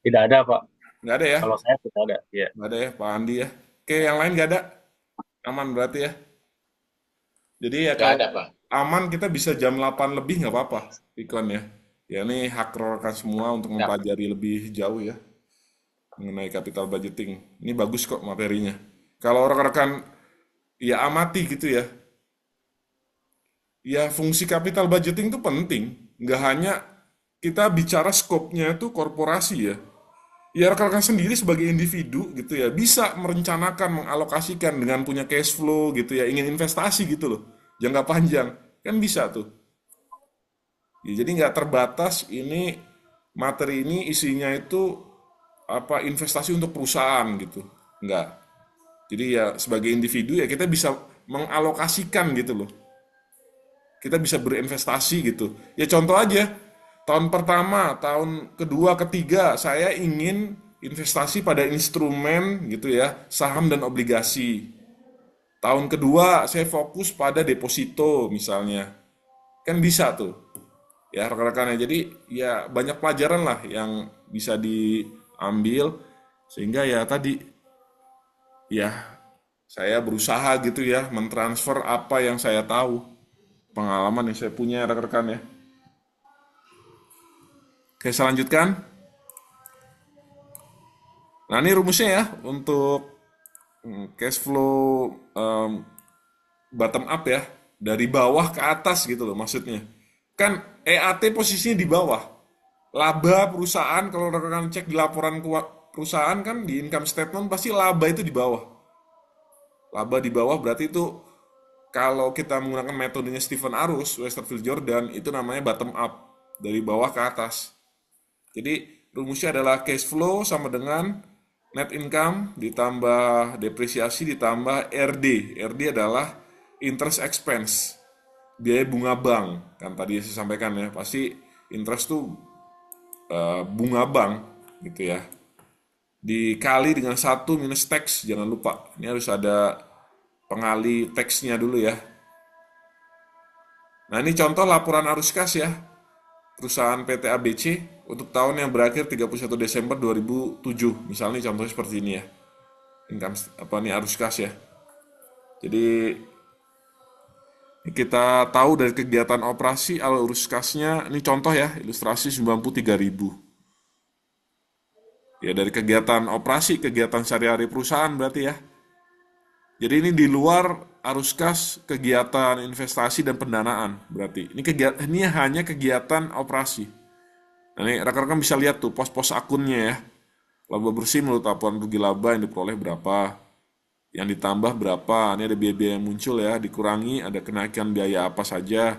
Tidak ada, Pak. Nggak ada ya? Kalau saya tidak ada. Ya. Nggak ada ya, Pak Andi ya. Oke, yang lain nggak ada? Aman berarti ya. Jadi ya Nggak kalau ada, Pak. aman kita bisa jam 8 lebih nggak apa-apa, Vicon ya. Ya ini hak rekan semua untuk Ya. mempelajari lebih jauh ya mengenai capital budgeting. Ini bagus kok materinya. Kalau rekan-rekan ya amati gitu ya, ya fungsi capital budgeting itu penting. Nggak hanya kita bicara skopnya itu korporasi ya. Ya rekan-rekan sendiri sebagai individu gitu ya, bisa merencanakan, mengalokasikan dengan punya cash flow gitu ya, ingin investasi gitu loh, jangka panjang. Kan bisa tuh. Ya, jadi nggak terbatas ini materi ini isinya itu apa investasi untuk perusahaan gitu. Nggak. Jadi ya sebagai individu ya kita bisa mengalokasikan gitu loh. Kita bisa berinvestasi gitu. Ya contoh aja, tahun pertama, tahun kedua, ketiga, saya ingin investasi pada instrumen gitu ya, saham dan obligasi. Tahun kedua, saya fokus pada deposito misalnya. Kan bisa tuh. Ya rekan-rekannya. Jadi ya banyak pelajaran lah yang bisa diambil. Sehingga ya tadi, ya saya berusaha gitu ya, mentransfer apa yang saya tahu. Pengalaman yang saya punya rekan-rekan ya. Oke, saya lanjutkan. Nah, ini rumusnya ya untuk cash flow bottom up ya. Dari bawah ke atas gitu loh maksudnya. Kan EAT posisinya di bawah. Laba perusahaan, kalau rekan-rekan cek di laporan perusahaan kan di income statement pasti laba itu di bawah. Laba di bawah berarti itu kalau kita menggunakan metodenya Stephen Arus, Westerfield Jordan, itu namanya bottom up, dari bawah ke atas. Jadi rumusnya adalah cash flow sama dengan net income ditambah depresiasi ditambah RD. RD adalah interest expense, biaya bunga bank. Kan tadi saya sampaikan ya, pasti interest tuh bunga bank gitu ya. Dikali dengan 1 minus tax, jangan lupa. Ini harus ada pengali teksnya dulu ya. Nah ini contoh laporan arus kas ya. Perusahaan PT ABC untuk tahun yang berakhir 31 Desember 2007. Misalnya contohnya seperti ini ya. Income apa nih arus kas ya. Jadi kita tahu dari kegiatan operasi arus kasnya, ini contoh ya, ilustrasi 93.000. Ya dari kegiatan operasi, kegiatan sehari-hari perusahaan berarti ya. Jadi ini di luar arus kas kegiatan investasi dan pendanaan berarti. Ini hanya kegiatan operasi. Nah, ini rekan-rekan bisa lihat tuh pos-pos akunnya ya. Laba bersih menurut laporan rugi laba yang diperoleh berapa, yang ditambah berapa. Ini ada biaya-biaya yang muncul ya, dikurangi ada kenaikan biaya apa saja.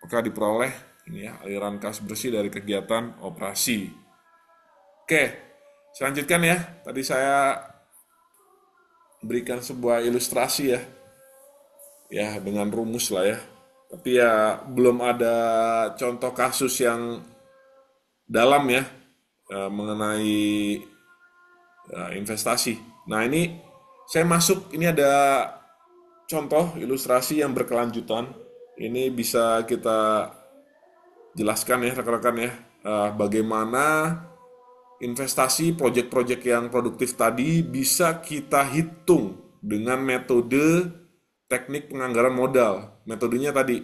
Maka diperoleh ini ya aliran kas bersih dari kegiatan operasi. Oke, selanjutkan ya. Tadi saya berikan sebuah ilustrasi ya dengan rumus lah ya, tapi ya belum ada contoh kasus yang dalam ya mengenai investasi. Nah ini saya masuk, ini ada contoh ilustrasi yang berkelanjutan, ini bisa kita jelaskan ya rekan-rekan ya, bagaimana investasi proyek-proyek yang produktif tadi bisa kita hitung dengan metode teknik penganggaran modal. Metodenya tadi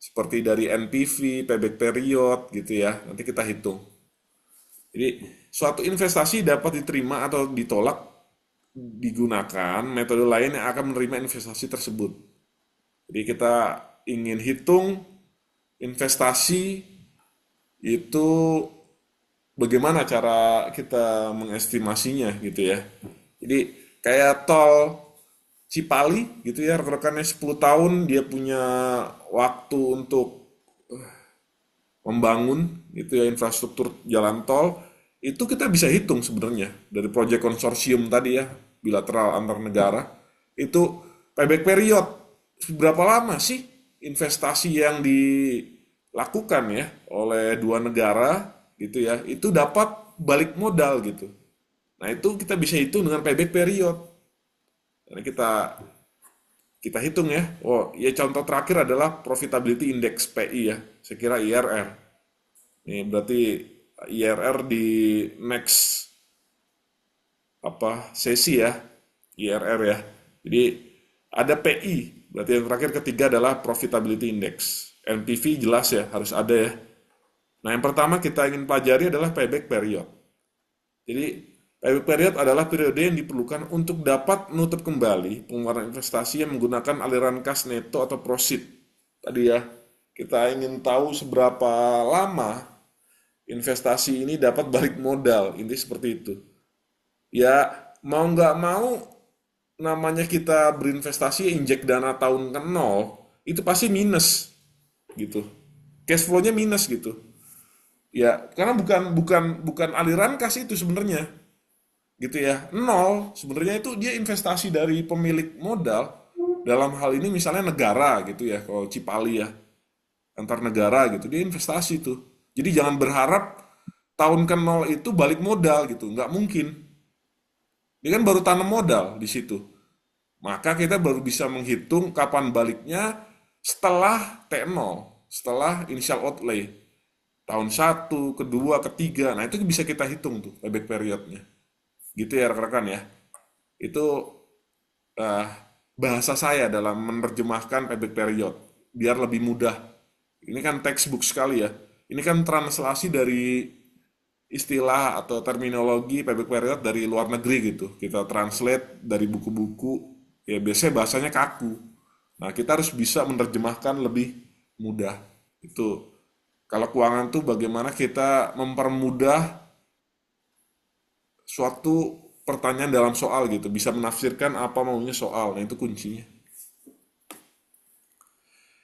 seperti dari NPV, payback period gitu ya. Nanti kita hitung. Jadi suatu investasi dapat diterima atau ditolak digunakan metode lain yang akan menerima investasi tersebut. Jadi kita ingin hitung investasi itu bagaimana cara kita mengestimasinya gitu ya. Jadi kayak tol Cipali gitu ya, rekan-rekannya 10 tahun dia punya waktu untuk membangun gitu ya infrastruktur jalan tol, itu kita bisa hitung sebenarnya dari proyek konsorsium tadi ya, bilateral antar negara. Itu payback period, berapa lama sih investasi yang dilakukan ya oleh dua negara gitu ya, itu dapat balik modal gitu. Nah, itu kita bisa hitung dengan payback period. Karena kita hitung ya. Oh, ya contoh terakhir adalah profitability index PI ya. Saya kira IRR. Ini berarti IRR di next sesi ya, IRR ya. Jadi ada PI, berarti yang terakhir ketiga adalah profitability index. NPV jelas ya, harus ada ya. Nah, yang pertama kita ingin pelajari adalah payback period. Jadi payback period adalah periode yang diperlukan untuk dapat menutup kembali pengeluaran investasi yang menggunakan aliran kas neto atau proceed. Tadi ya, kita ingin tahu seberapa lama investasi ini dapat balik modal, ini seperti itu. Ya, mau nggak mau, namanya kita berinvestasi injek dana tahun ke nol, itu pasti minus gitu. Cash flow-nya minus gitu. Ya, karena bukan aliran kas itu sebenarnya. Gitu ya. Nol, sebenarnya itu dia investasi dari pemilik modal. Dalam hal ini misalnya negara gitu ya, kalau Cipali ya. Antar negara gitu, dia investasi tuh. Jadi jangan berharap tahun ke nol itu balik modal gitu, nggak mungkin. Dia kan baru tanam modal di situ. Maka kita baru bisa menghitung kapan baliknya setelah T0, setelah initial outlay. Tahun satu, kedua, ketiga. Nah, itu bisa kita hitung tuh payback periodnya. Gitu ya rekan-rekan ya. Itu eh, bahasa saya dalam menerjemahkan payback period biar lebih mudah. Ini kan textbook sekali ya. Ini kan translasi dari istilah atau terminologi payback period dari luar negeri gitu. Kita translate dari buku-buku, ya biasanya bahasanya kaku. Nah, kita harus bisa menerjemahkan lebih mudah. Itu kalau keuangan tuh bagaimana kita mempermudah suatu pertanyaan dalam soal gitu, bisa menafsirkan apa maunya soal. Nah, itu kuncinya.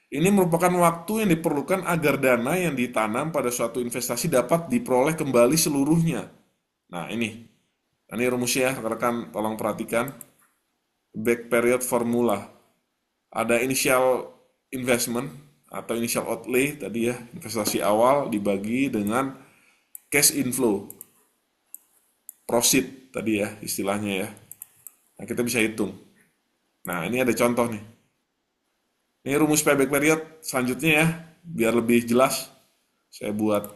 Ini merupakan waktu yang diperlukan agar dana yang ditanam pada suatu investasi dapat diperoleh kembali seluruhnya. Nah, ini rumusnya, rekan-rekan tolong perhatikan. Back period formula. Ada initial investment atau initial outlay tadi ya, investasi awal dibagi dengan cash inflow. Proceed tadi ya istilahnya ya. Nah, kita bisa hitung. Nah, ini ada contoh nih. Ini rumus payback period selanjutnya ya, biar lebih jelas. Saya buat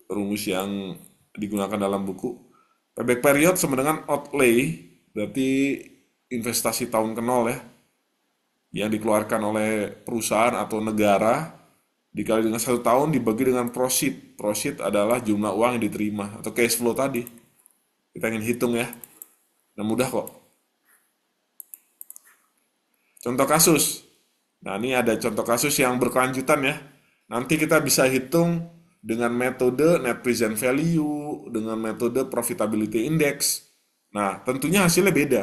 rumus yang digunakan dalam buku. Payback period sama dengan outlay, berarti investasi tahun ke nol ya, yang dikeluarkan oleh perusahaan atau negara, dikali dengan 1 tahun dibagi dengan proceed. Proceed adalah jumlah uang yang diterima, atau cash flow tadi. Kita ingin hitung ya. Nah, mudah kok. Contoh kasus. Nah, ini ada contoh kasus yang berkelanjutan ya. Nanti kita bisa hitung dengan metode net present value, dengan metode profitability index. Nah, tentunya hasilnya beda.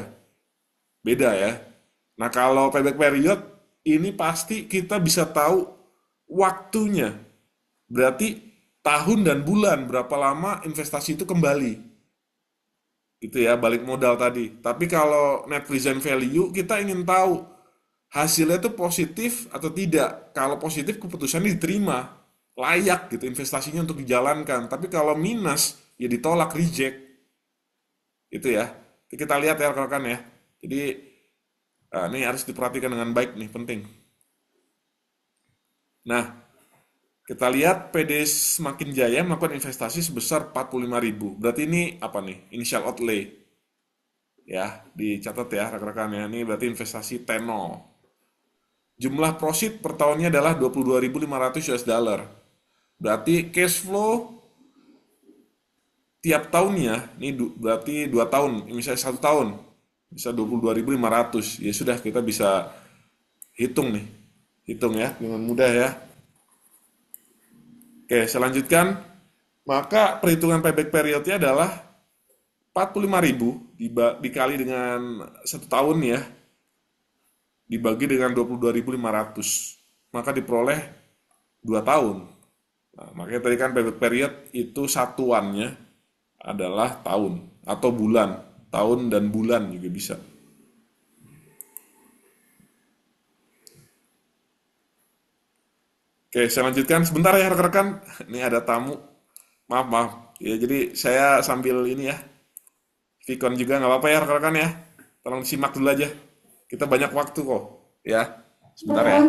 Beda ya. Nah, kalau payback period, ini pasti kita bisa tahu waktunya. Berarti tahun dan bulan berapa lama investasi itu kembali. Gitu ya, balik modal tadi. Tapi kalau net present value, kita ingin tahu hasilnya itu positif atau tidak. Kalau positif, keputusannya diterima, layak gitu investasinya untuk dijalankan. Tapi kalau minus, ya ditolak, reject. Itu ya. Kita lihat ya rekan-rekan ya. Jadi ini harus diperhatikan dengan baik nih, penting. Nah, kita lihat PD Semakin Jaya melakukan investasi sebesar 45.000. Berarti ini apa nih? Initial outlay. Ya, dicatat ya rekan-rekan ya. Ini berarti investasi T0. Jumlah proceed per tahunnya adalah 22.500 US dollar. Berarti cash flow tiap tahunnya, ini berarti 2 tahun, misalnya 1 tahun, bisa 22.500. Ya sudah, kita bisa hitung nih. Hitung ya, dengan mudah ya. Oke, saya lanjutkan. Maka perhitungan payback periodnya adalah 45.000 dikali dengan 1 tahun ya, dibagi dengan 22.500, maka diperoleh 2 tahun. Nah, makanya tadi kan payback period itu satuannya adalah tahun atau bulan. Tahun dan bulan juga bisa. Oke, saya lanjutkan sebentar ya rekan-rekan. Ini ada tamu. Maaf, maaf. Ya, jadi saya sambil ini ya, Vicon juga nggak apa-apa ya rekan-rekan ya. Tolong disimak dulu aja. Kita banyak waktu kok. Ya, sebentar ya.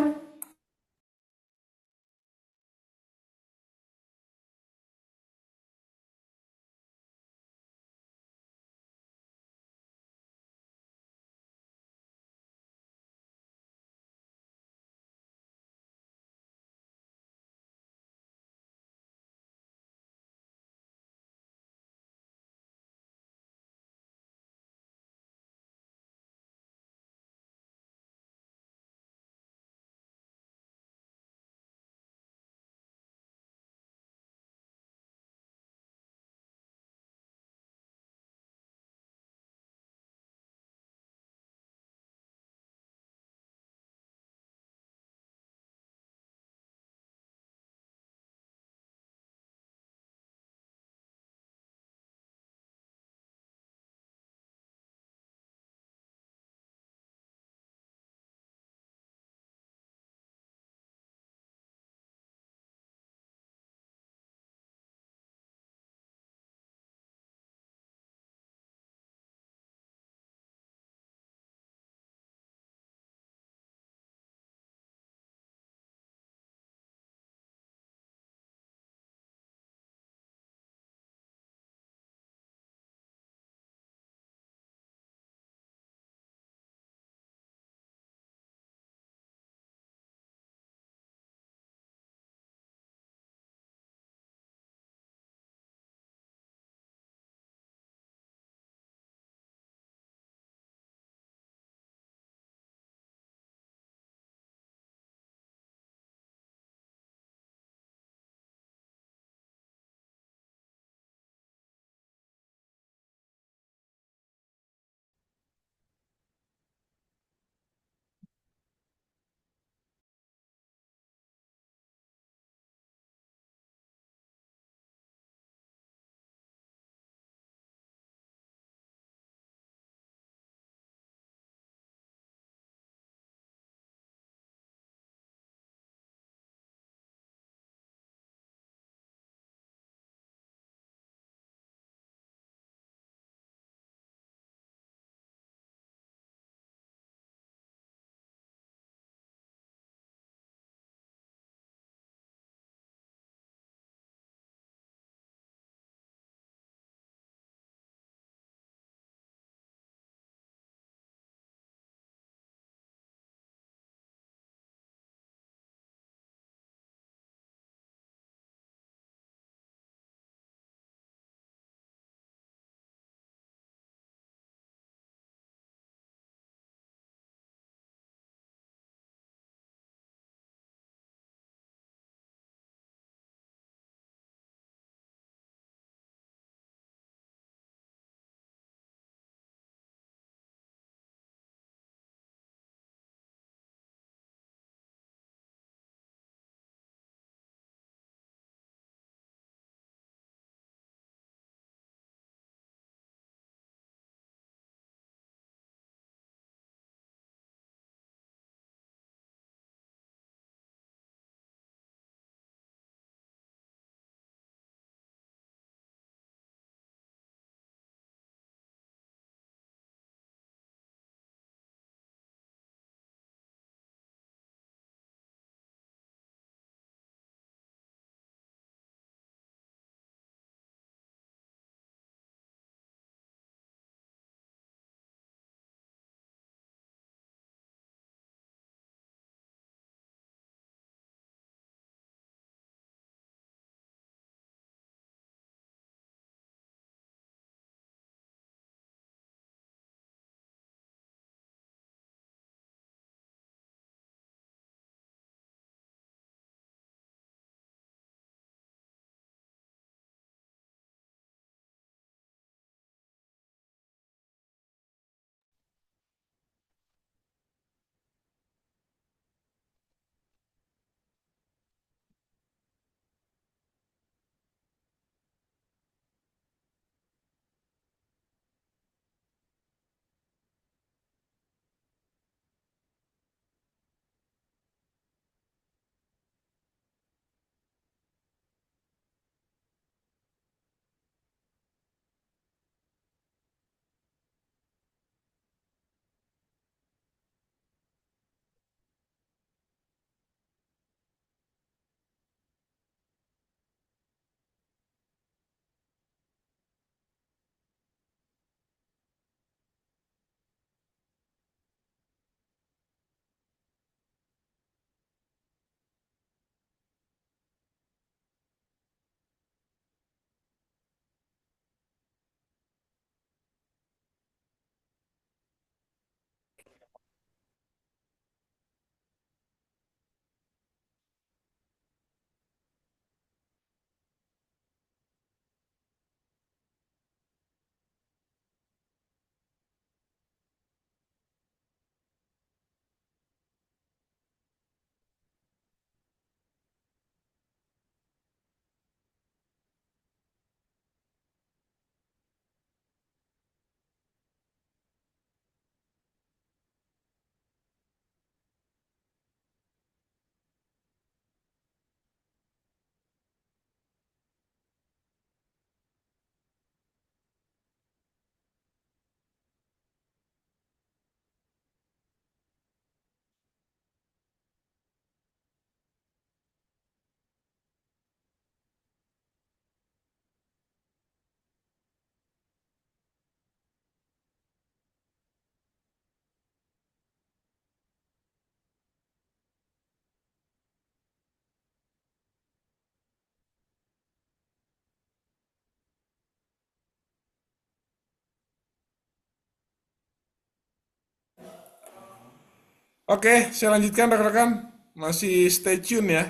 Oke, saya lanjutkan rekan-rekan. Masih stay tune ya.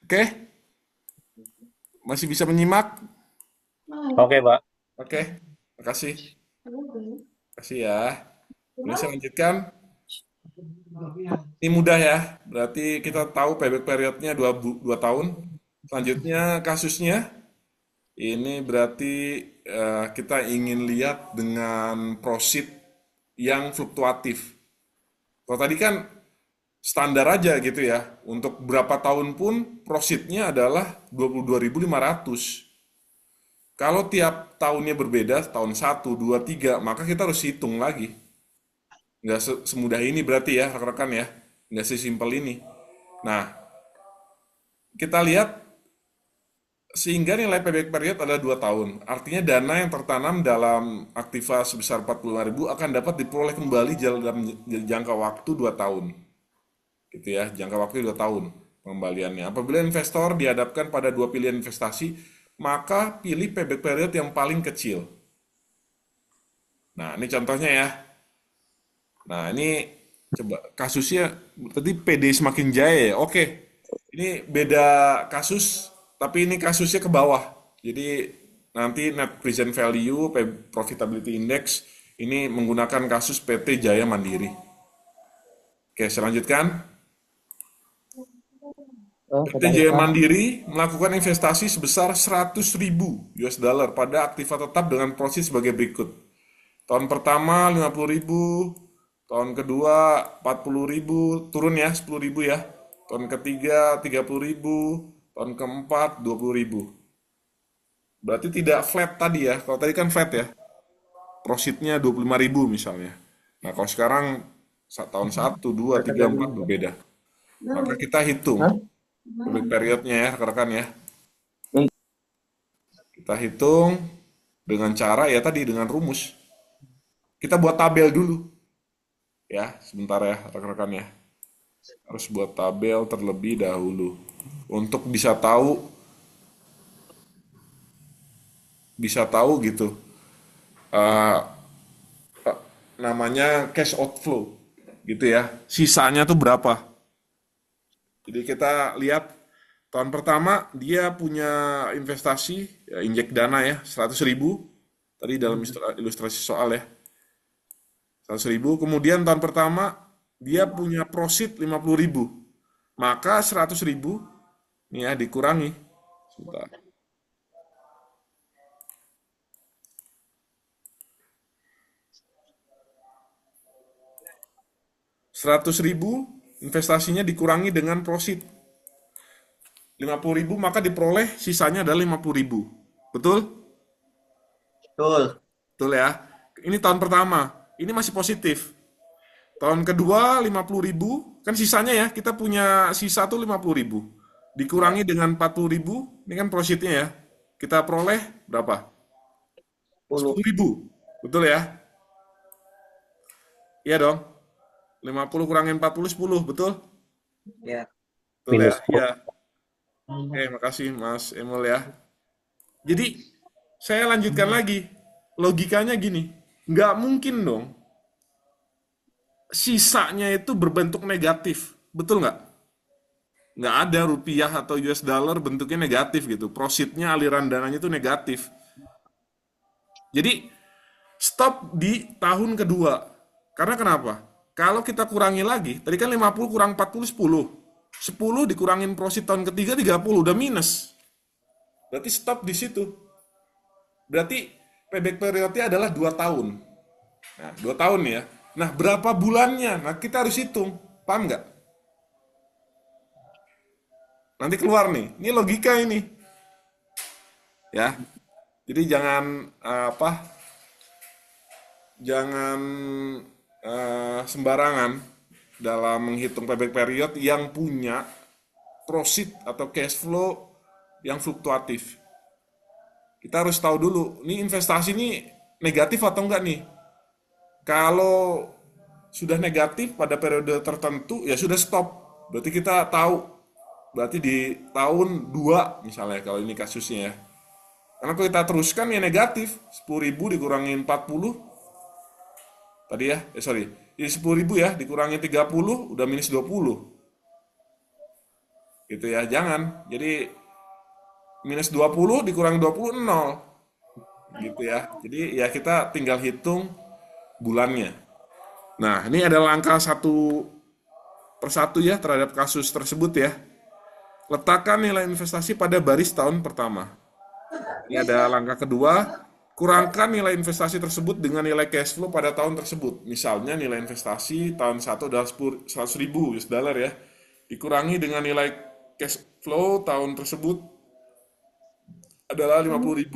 Oke, masih bisa menyimak? Oke, Pak. Oke, makasih. Makasih ya. Ini saya lanjutkan. Ini mudah ya. Berarti kita tahu payback periodnya 2 tahun. Selanjutnya kasusnya. Ini berarti kita ingin lihat dengan prosit yang fluktuatif. Kalau tadi kan standar aja gitu ya. Untuk berapa tahun pun prositnya adalah 22.500. Kalau tiap tahunnya berbeda, tahun 1, 2, 3, maka kita harus hitung lagi. Nggak semudah ini berarti ya, rekan-rekan ya. Nggak sesimpel ini. Nah, kita lihat sehingga nilai payback period adalah 2 tahun. Artinya dana yang tertanam dalam aktiva sebesar 45.000 akan dapat diperoleh kembali dalam jangka waktu 2 tahun. Gitu ya, jangka waktu 2 tahun pengembaliannya. Apabila investor dihadapkan pada 2 pilihan investasi, maka pilih payback period yang paling kecil. Nah, ini contohnya ya. Nah, ini coba kasusnya tadi PD semakin jaya ya. Oke. Ini beda kasus, tapi ini kasusnya ke bawah. Jadi nanti net present value, profitability index ini menggunakan kasus PT Jaya Mandiri. Oke, saya lanjutkan. PT Jaya Mandiri melakukan investasi sebesar 100.000 US dollar pada aktiva tetap dengan prosit sebagai berikut. Tahun pertama 50.000, tahun kedua 40.000, turun ya 10.000 ya. Tahun ketiga 30.000, tahun keempat 20.000. Berarti tidak flat tadi ya. Kalau tadi kan flat ya. Prositnya 25.000 misalnya. Nah, kalau sekarang tahun 1, 2, 3, 4 berbeda. Maka kita hitung payback periodnya ya, rekan-rekan ya. Kita hitung dengan cara ya tadi dengan rumus. Kita buat tabel dulu. Ya, sebentar ya rekan-rekan ya. Harus buat tabel terlebih dahulu untuk bisa tahu gitu eh, namanya cash outflow gitu ya, sisanya tuh berapa. Jadi kita lihat tahun pertama dia punya investasi ya, injek dana ya 100.000 tadi dalam ilustrasi soal ya 100.000. Kemudian tahun pertama dia punya prosit 50.000, maka 100.000 nih ya dikurangi. Sebentar. Rp100.000 investasinya dikurangi dengan prosit 50.000, maka diperoleh sisanya adalah 50.000. Betul? Betul. Betul ya. Ini tahun pertama. Ini masih positif. Tahun kedua 50.000, kan sisanya ya, kita punya sisa tuh 50.000. Dikurangi dengan 40.000, ini kan prositnya ya. Kita peroleh berapa? 10.000. Betul ya? Iya dong. 50 kurangin 40, 10, betul? Ya. Betul ya? Minus 10. Iya. Oke, makasih Mas Emil ya. Jadi, saya lanjutkan lagi. Logikanya gini, nggak mungkin dong sisanya itu berbentuk negatif. Betul nggak? Nggak ada rupiah atau US dollar bentuknya negatif gitu. Prositnya, aliran dananya itu negatif. Jadi, stop di tahun kedua. Karena kenapa? Kalau kita kurangi lagi, tadi kan 50 kurang 40, 10. 10 dikurangin prosit tahun ketiga 30, udah minus. Berarti stop di situ. Berarti payback periodnya adalah 2 tahun. Nah, 2 tahun ya. Nah, berapa bulannya? Nah, kita harus hitung. Paham nggak? Nanti keluar nih. Ini logika ini. Ya. Jadi jangan jangan sembarangan dalam menghitung payback period yang punya prosit atau cash flow yang fluktuatif. Kita harus tahu dulu, ini investasi ini negatif atau enggak nih. Kalau sudah negatif pada periode tertentu, ya sudah stop. Berarti kita tahu, berarti di tahun 2 misalnya kalau ini kasusnya ya. Karena kalau kita teruskan ya negatif, 10.000 dikurangi 40, tadi ya, sorry, Jadi 10.000 ya, dikurangi 30 udah minus 20. Gitu ya, jangan. Jadi minus 20 dikurangi 20 nol. Gitu ya. Jadi ya kita tinggal hitung bulannya. Nah, ini ada langkah satu persatu ya terhadap kasus tersebut ya. Letakkan nilai investasi pada baris tahun pertama. Ini ada langkah kedua, kurangkan nilai investasi tersebut dengan nilai cash flow pada tahun tersebut. Misalnya nilai investasi tahun 1 adalah 100.000 US dollar ya. Dikurangi dengan nilai cash flow tahun tersebut adalah 50.000.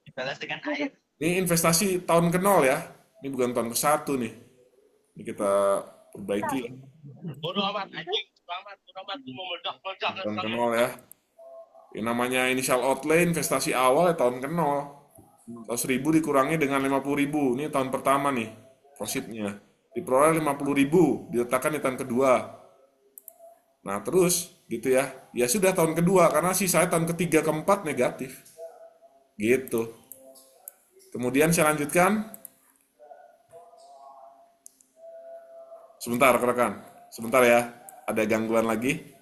Dibalas dengan air. Ini investasi tahun ke-0 ya. Ini bukan tahun ke-1 nih. Ini kita perbaiki ya. Bodoh amat, anjing. Selamat, bodoh amat. Lu mau meledak-meledak. Tahun ke-0 ya. Ini namanya initial outlay investasi awal ya tahun ke-0. 100.000 dikurangi dengan 50.000. Ini tahun pertama nih profitnya. Diperoleh 50.000, diletakkan di tahun kedua. Nah terus gitu ya. Ya sudah tahun kedua karena sisanya tahun ketiga keempat negatif. Gitu. Kemudian saya lanjutkan. Sebentar rekan. Sebentar ya. Ada gangguan lagi.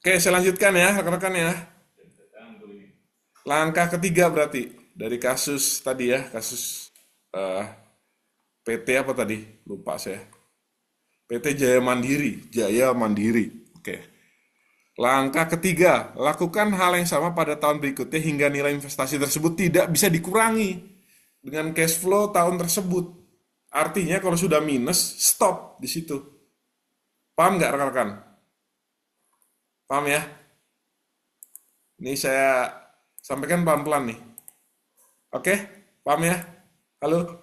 Oke, saya lanjutkan ya, rekan-rekan ya. Langkah ketiga berarti dari kasus tadi ya, kasus eh, PT apa tadi? Lupa saya. PT Jaya Mandiri, Jaya Mandiri. Oke. Langkah ketiga, lakukan hal yang sama pada tahun berikutnya hingga nilai investasi tersebut tidak bisa dikurangi dengan cash flow tahun tersebut. Artinya kalau sudah minus, stop di situ. Paham nggak rekan-rekan? Paham ya? Ini saya sampaikan pelan-pelan nih. Oke? Paham ya? Halo?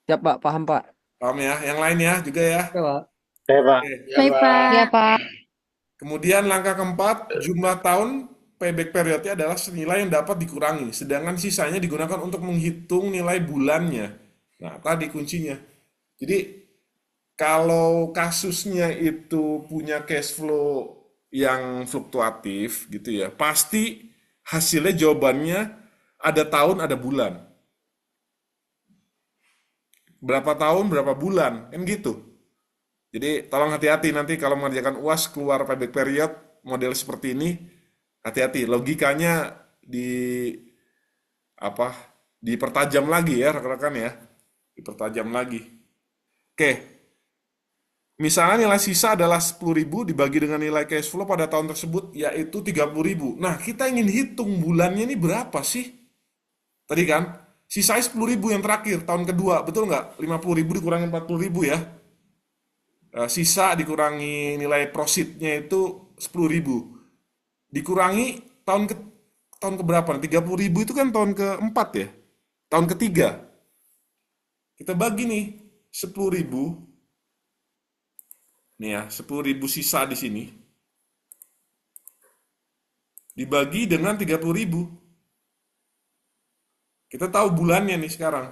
Siap, Pak. Paham, Pak. Paham ya? Yang lain ya juga ya? Oke, Pak. Oke, Pak. Oke. Baik, Pak. Ya, Pak. Kemudian langkah keempat, jumlah tahun payback periodnya adalah senilai yang dapat dikurangi, sedangkan sisanya digunakan untuk menghitung nilai bulannya. Nah, tadi kuncinya. Jadi, kalau kasusnya itu punya cash flow yang fluktuatif gitu ya, pasti hasilnya jawabannya ada tahun, ada bulan. Berapa tahun, berapa bulan, kan gitu. Jadi tolong hati-hati nanti kalau mengerjakan UAS keluar payback period model seperti ini, hati-hati. Logikanya apa? Dipertajam lagi ya rekan-rekan ya. Dipertajam lagi. Oke. Misalnya nilai sisa adalah 10.000 dibagi dengan nilai cash flow pada tahun tersebut yaitu 30.000. Nah, kita ingin hitung bulannya ini berapa sih? Tadi kan sisanya 10.000 yang terakhir tahun kedua, betul nggak? 50.000 dikurangi 40.000 ya. Sisa dikurangi nilai profitnya itu 10.000. Dikurangi tahun ke berapa? 30.000 itu kan tahun keempat ya. Tahun ketiga. Kita bagi nih 10.000. Nih ya, 10.000 sisa di sini. Dibagi dengan 30.000. Kita tahu bulannya nih sekarang.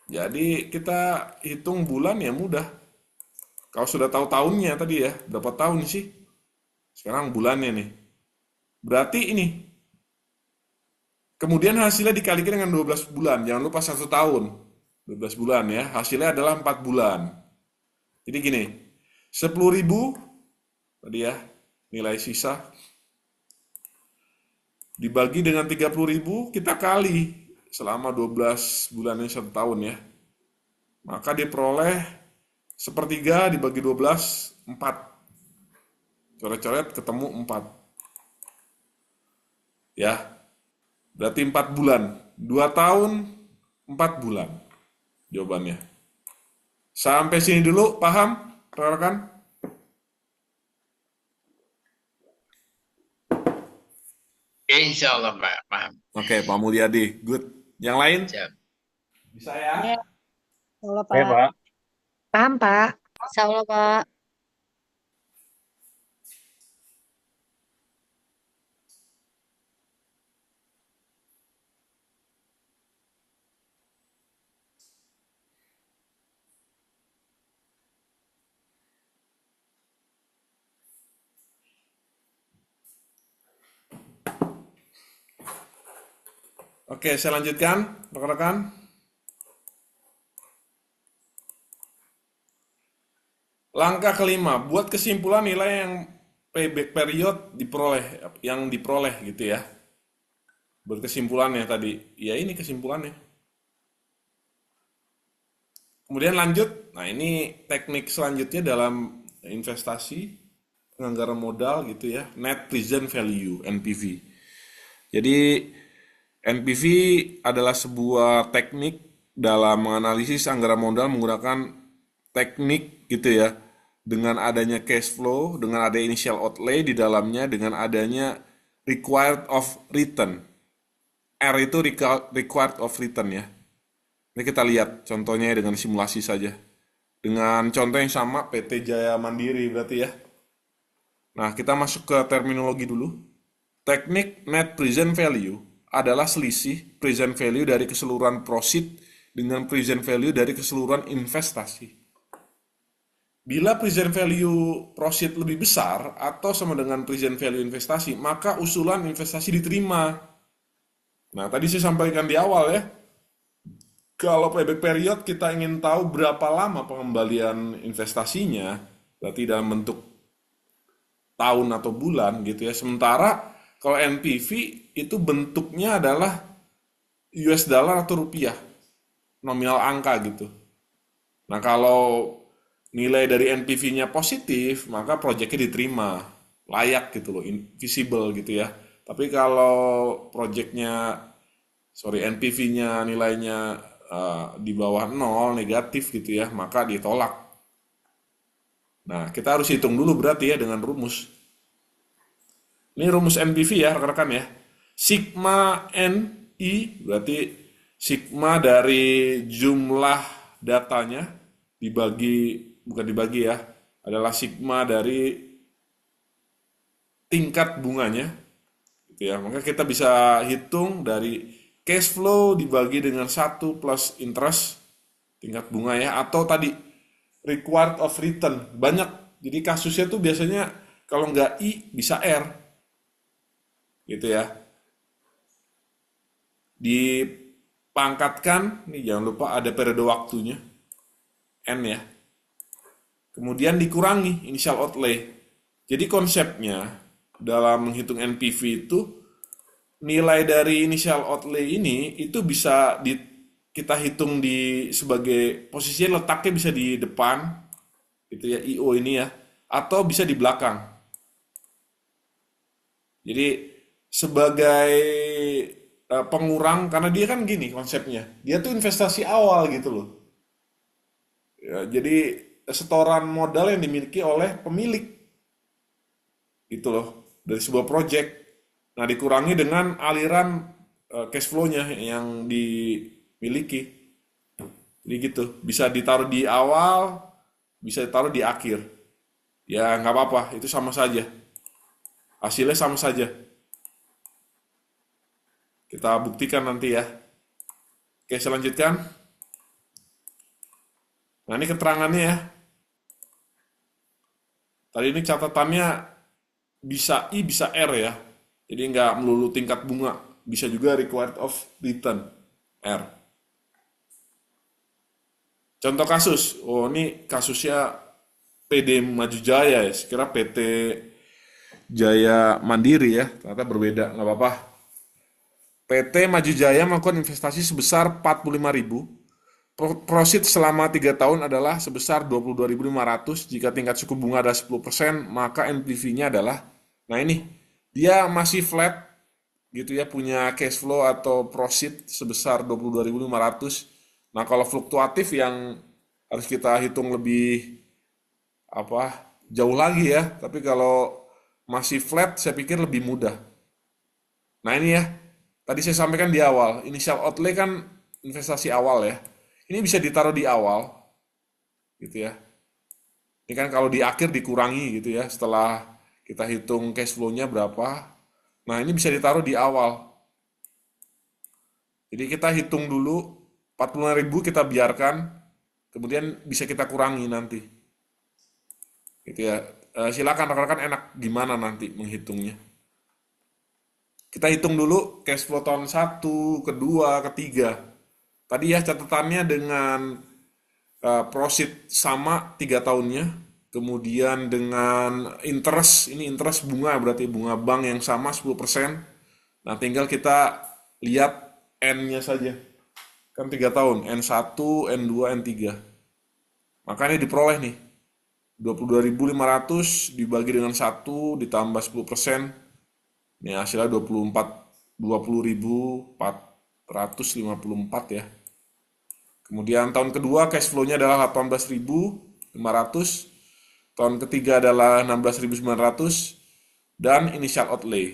Jadi kita hitung bulan ya mudah. Kalau sudah tahu tahunnya tadi ya, berapa tahun sih? Sekarang bulannya nih. Berarti ini. Kemudian hasilnya dikalikan dengan 12 bulan. Jangan lupa 1 tahun. 12 bulan ya. Hasilnya adalah 4 bulan. Jadi gini. 10.000 tadi ya, nilai sisa. Dibagi dengan 30.000, kita kali selama 12 bulan ini 1 tahun ya. Maka diperoleh sepertiga dibagi 12, 4. Coret-coret ketemu 4. Ya. Berarti 4 bulan. 2 tahun, 4 bulan. Jawabannya. Sampai sini dulu, paham? Rekan-rekan? Insya Allah, Pak. Paham. Oke, Pak Mulyadi. Good. Yang lain? Siap. Bisa ya? Ya. Allah, Oke, Pak. Pak. Paham, Pak. Insya Allah, Pak. Oke, saya lanjutkan, rekan-rekan. Langkah kelima, buat kesimpulan nilai yang payback period diperoleh gitu ya. Berkesimpulannya tadi, ya ini kesimpulannya. Kemudian lanjut, nah ini teknik selanjutnya dalam investasi, penganggaran modal gitu ya, net present value, NPV. Jadi NPV adalah sebuah teknik dalam menganalisis anggaran modal menggunakan teknik gitu ya, dengan adanya cash flow, dengan ada initial outlay di dalamnya, dengan adanya required of return. R itu required of return ya. Ini kita lihat contohnya dengan simulasi saja. Dengan contoh yang sama PT Jaya Mandiri berarti ya. Nah, kita masuk ke terminologi dulu. Teknik net present value adalah selisih present value dari keseluruhan profit dengan present value dari keseluruhan investasi. Bila present value profit lebih besar atau sama dengan present value investasi, maka usulan investasi diterima. Nah, tadi saya sampaikan di awal ya. Kalau payback period kita ingin tahu berapa lama pengembalian investasinya, berarti dalam bentuk tahun atau bulan gitu ya. Sementara kalau NPV itu bentuknya adalah US dollar atau rupiah, nominal angka gitu. Nah, kalau nilai dari NPV-nya positif, maka proyeknya diterima, layak gitu loh, visible gitu ya. Tapi kalau NPV-nya nilainya di bawah 0, negatif gitu ya, maka ditolak. Nah, kita harus hitung dulu berarti ya dengan rumus. Ini rumus NPV ya, rekan-rekan ya. Sigma NI berarti sigma dari jumlah datanya bukan dibagi ya, adalah sigma dari tingkat bunganya gitu ya. Maka kita bisa hitung dari cash flow dibagi dengan 1 plus interest, tingkat bunga ya, atau tadi required of return, banyak. Jadi kasusnya tuh biasanya kalau nggak I bisa R gitu ya. Dipangkatkan, nih jangan lupa ada periode waktunya, N ya. Kemudian dikurangi initial outlay. Jadi konsepnya dalam menghitung NPV itu, nilai dari initial outlay ini itu bisa kita hitung sebagai posisinya letaknya bisa di depan gitu ya, IO ini ya, atau bisa di belakang. Jadi sebagai pengurang, karena dia kan gini konsepnya, dia tuh investasi awal gitu loh ya, jadi setoran modal yang dimiliki oleh pemilik gitu loh dari sebuah project. Nah, dikurangi dengan aliran cash flow-nya yang dimiliki. Jadi gitu, bisa ditaruh di awal, bisa ditaruh di akhir. Ya nggak apa-apa, itu sama saja, hasilnya sama saja. Kita buktikan nanti ya. Oke, saya lanjutkan. Nah, ini keterangannya ya. Tadi ini catatannya bisa I, bisa R ya. Jadi nggak melulu tingkat bunga. Bisa juga required of return, R. Contoh kasus. Oh, ini kasusnya PD Maju Jaya ya. Sekira PT Jaya Mandiri ya. Ternyata berbeda, nggak apa-apa. PT Maju Jaya melakukan investasi sebesar 45.000. Profit selama 3 tahun adalah sebesar 22.500. Jika tingkat suku bunga adalah 10%, maka NPV-nya adalah, nah ini, dia masih flat gitu ya, punya cash flow atau profit sebesar 22.500. Nah, kalau fluktuatif yang harus kita hitung lebih jauh lagi ya. Tapi kalau masih flat, saya pikir lebih mudah. Nah, ini ya. Tadi saya sampaikan di awal, initial outlay kan investasi awal ya. Ini bisa ditaruh di awal, gitu ya. Ini kan kalau di akhir dikurangi gitu ya, setelah kita hitung cash flow-nya berapa. Nah, ini bisa ditaruh di awal. Jadi kita hitung dulu, 45.000 kita biarkan, kemudian bisa kita kurangi nanti. Gitu ya. Silakan rekan-rekan, enak gimana nanti menghitungnya. Kita hitung dulu cash flow tahun 1, kedua, ketiga. Tadi ya catatannya dengan profit sama 3 tahunnya. Kemudian dengan interest, ini interest bunga berarti bunga bank yang sama 10%. Nah, tinggal kita lihat N-nya saja. Kan 3 tahun, N1, N2, N3. Makanya diperoleh nih. 22.500 dibagi dengan 1 ditambah 10%. Ini hasilnya 20.454 ya. Kemudian tahun kedua cash flow-nya adalah 18.500. Tahun ketiga adalah 16.900. Dan initial outlay,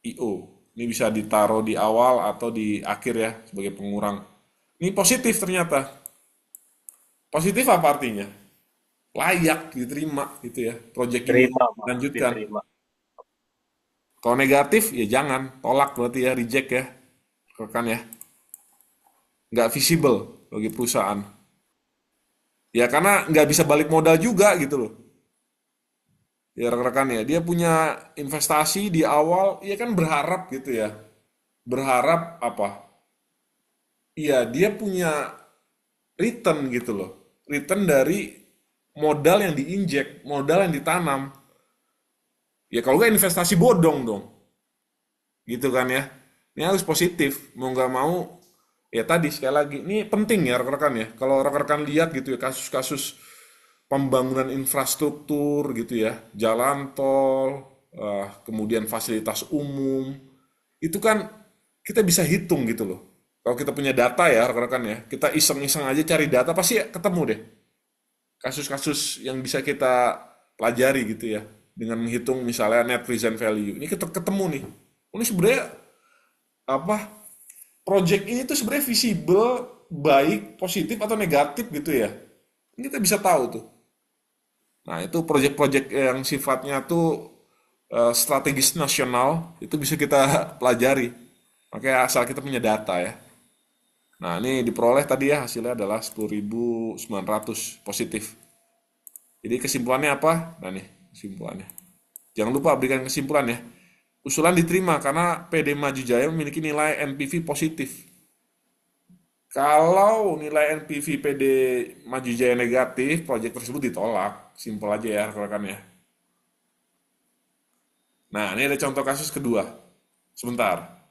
IO. Ini bisa ditaruh di awal atau di akhir ya, sebagai pengurang. Ini positif ternyata. Positif apa artinya? Layak diterima gitu ya. Proyek ini lanjutkan. Kalau negatif ya jangan, tolak berarti ya, reject ya, rekan ya. Nggak visible bagi perusahaan. Ya karena nggak bisa balik modal juga gitu loh. Ya rekan-rekan ya, dia punya investasi di awal, ya kan berharap gitu ya. Berharap apa? Iya, dia punya return gitu loh. Return dari modal yang diinjek, modal yang ditanam. Ya kalau nggak investasi bodong dong, gitu kan ya. Ini harus positif, mau nggak mau. Ya tadi sekali lagi, ini penting ya rekan-rekan ya. Kalau rekan-rekan lihat gitu ya kasus-kasus pembangunan infrastruktur gitu ya, jalan tol, kemudian fasilitas umum, itu kan kita bisa hitung gitu loh. Kalau kita punya data ya rekan-rekan ya, kita iseng-iseng aja cari data pasti ya ketemu deh kasus-kasus yang bisa kita pelajari gitu ya dengan menghitung misalnya net present value. Ini kita ketemu nih. Ini sebenarnya apa? Project ini tuh sebenarnya visible, baik, positif atau negatif gitu ya. Ini kita bisa tahu tuh. Nah, itu proyek-proyek yang sifatnya tuh strategis nasional itu bisa kita pelajari. Makanya asal kita punya data ya. Nah, ini diperoleh tadi ya hasilnya adalah 10.900 positif. Jadi kesimpulannya apa? Nah nih kesimpulannya. Jangan lupa berikan kesimpulan ya. Usulan diterima karena PD Maju Jaya memiliki nilai NPV positif. Kalau nilai NPV PD Maju Jaya negatif, proyek tersebut ditolak. Simpel aja ya rekan-rekan ya. Nah, ini ada contoh kasus kedua. Sebentar.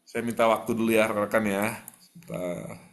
Saya minta waktu dulu ya rekan-rekan ya. Sebentar.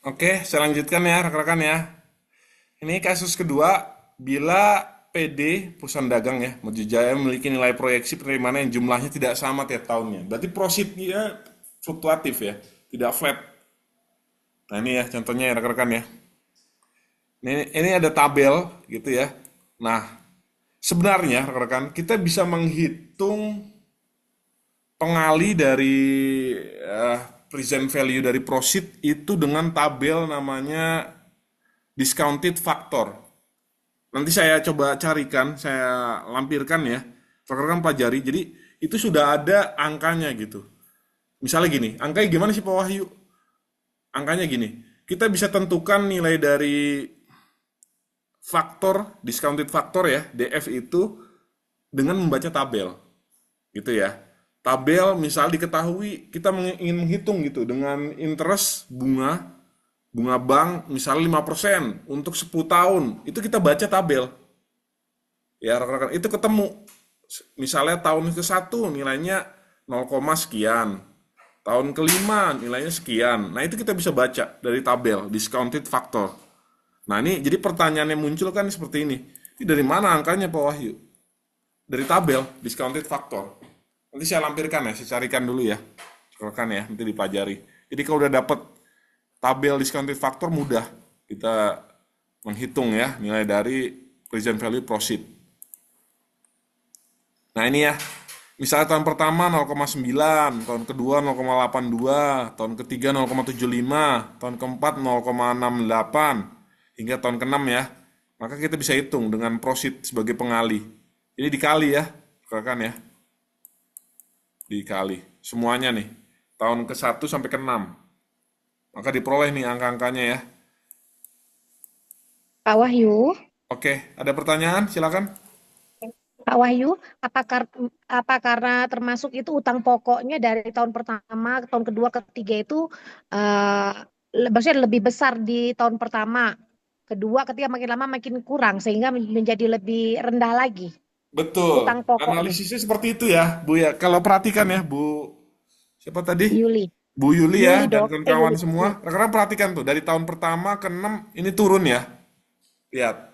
Oke, saya lanjutkan ya rekan-rekan ya. Ini kasus kedua, bila PD perusahaan dagang ya, Maju Jaya memiliki nilai proyeksi penerimaan yang jumlahnya tidak sama tiap tahunnya. Berarti profitnya fluktuatif ya, tidak flat. Nah ini ya contohnya ya rekan-rekan ya. Ini ada tabel gitu ya. Nah, sebenarnya rekan-rekan kita bisa menghitung pengali dari present value dari profit itu dengan tabel namanya discounted factor. Nanti saya coba carikan, saya lampirkan ya. Rekan-rekan pelajari. Jadi itu sudah ada angkanya gitu. Misalnya gini, angkanya gimana sih Pak Wahyu? Angkanya gini, kita bisa tentukan nilai dari faktor, discounted factor ya, DF itu dengan membaca tabel. Gitu ya. Tabel misal diketahui kita ingin menghitung gitu dengan interest bunga bank misalnya 5% untuk 10 tahun. Itu kita baca tabel. Ya, rekan-rekan, itu ketemu. Misalnya tahun ke-1 nilainya 0, sekian. Tahun kelima nilainya sekian. Nah, itu kita bisa baca dari tabel discounted factor. Nah, ini jadi pertanyaannya muncul kan seperti ini. Ini dari mana angkanya Pak Wahyu? Dari tabel discounted factor. Nanti saya lampirkan ya, saya carikan dulu ya. Rekan ya, nanti dipelajari. Jadi kalau udah dapat tabel discounted factor mudah kita menghitung ya nilai dari present value profit. Nah, ini ya. Misalnya tahun pertama 0,9, tahun kedua 0,82, tahun ketiga 0,75, tahun keempat 0,68, hingga tahun ke-6 ya. Maka kita bisa hitung dengan profit sebagai pengali. Ini dikali ya, rekan ya. Dikali semuanya nih. tahun ke-1 sampai ke-6. Maka diperoleh nih angka-angkanya ya. Pak Wahyu, Oke, ada pertanyaan? Silakan. Pak Wahyu, apa karena termasuk itu utang pokoknya dari tahun pertama, tahun kedua, ketiga itu eh maksudnya lebih besar di tahun pertama, kedua, ketiga makin lama makin kurang sehingga menjadi lebih rendah lagi Betul. utang pokoknya. Analisisnya seperti itu ya, Bu ya. Kalau perhatikan ya, Bu, siapa tadi? Yuli, Bu Yuli Yuli ya, dan dok, kawan-kawan Yuli. semua. Rekan-rekan perhatikan tuh, dari tahun pertama ke 6 ini turun ya. Lihat,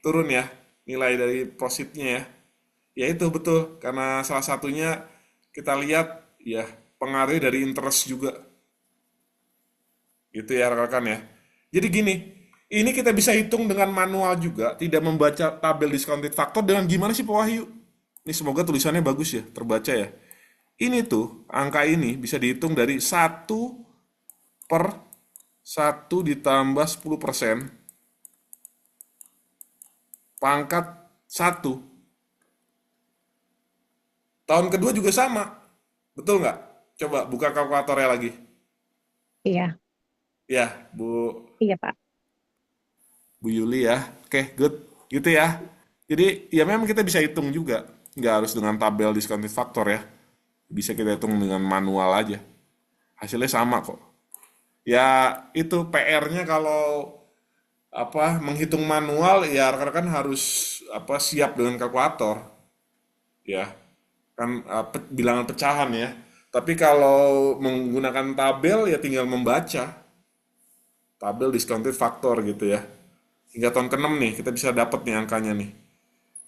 turun ya nilai dari profitnya ya. Ya itu betul, karena salah satunya kita lihat ya pengaruh dari interest juga. Gitu ya rekan-rekan ya. Jadi gini, ini kita bisa hitung dengan manual juga, tidak membaca tabel discounted factor dengan gimana sih Pak Wahyu? Ini semoga tulisannya bagus ya, terbaca ya. Ini tuh, angka ini bisa dihitung dari 1/1 ditambah 10% pangkat 1. Tahun kedua juga sama. Betul nggak? Coba buka kalkulatornya lagi. Iya, Ya, iya Pak. Bu Yuli ya. Oke, good. Gitu ya. Jadi, ya memang kita bisa hitung juga. Nggak harus dengan tabel discounted factor ya. Bisa kita hitung dengan manual aja. Hasilnya sama kok. Ya, itu PR-nya kalau menghitung manual ya rekan-rekan harus siap dengan kalkulator. Ya, kan bilangan pecahan ya. Tapi kalau menggunakan tabel ya tinggal membaca tabel discounted factor gitu ya. Hingga tahun ke-6 nih kita bisa dapat nih angkanya nih.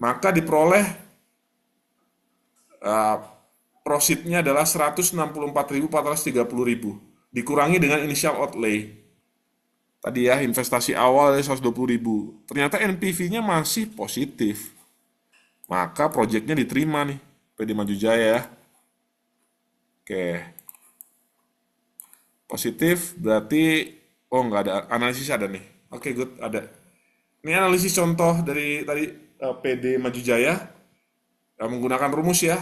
Maka diperoleh profitnya adalah 164.430.000 dikurangi dengan initial outlay. Tadi ya investasi awal 120.000. Ternyata NPV-nya masih positif. Maka proyeknya diterima nih PD Maju Jaya ya. Oke. Positif berarti nggak ada analisis ada nih. Oke, good, ada. Ini analisis contoh dari tadi PD Maju Jaya menggunakan rumus ya.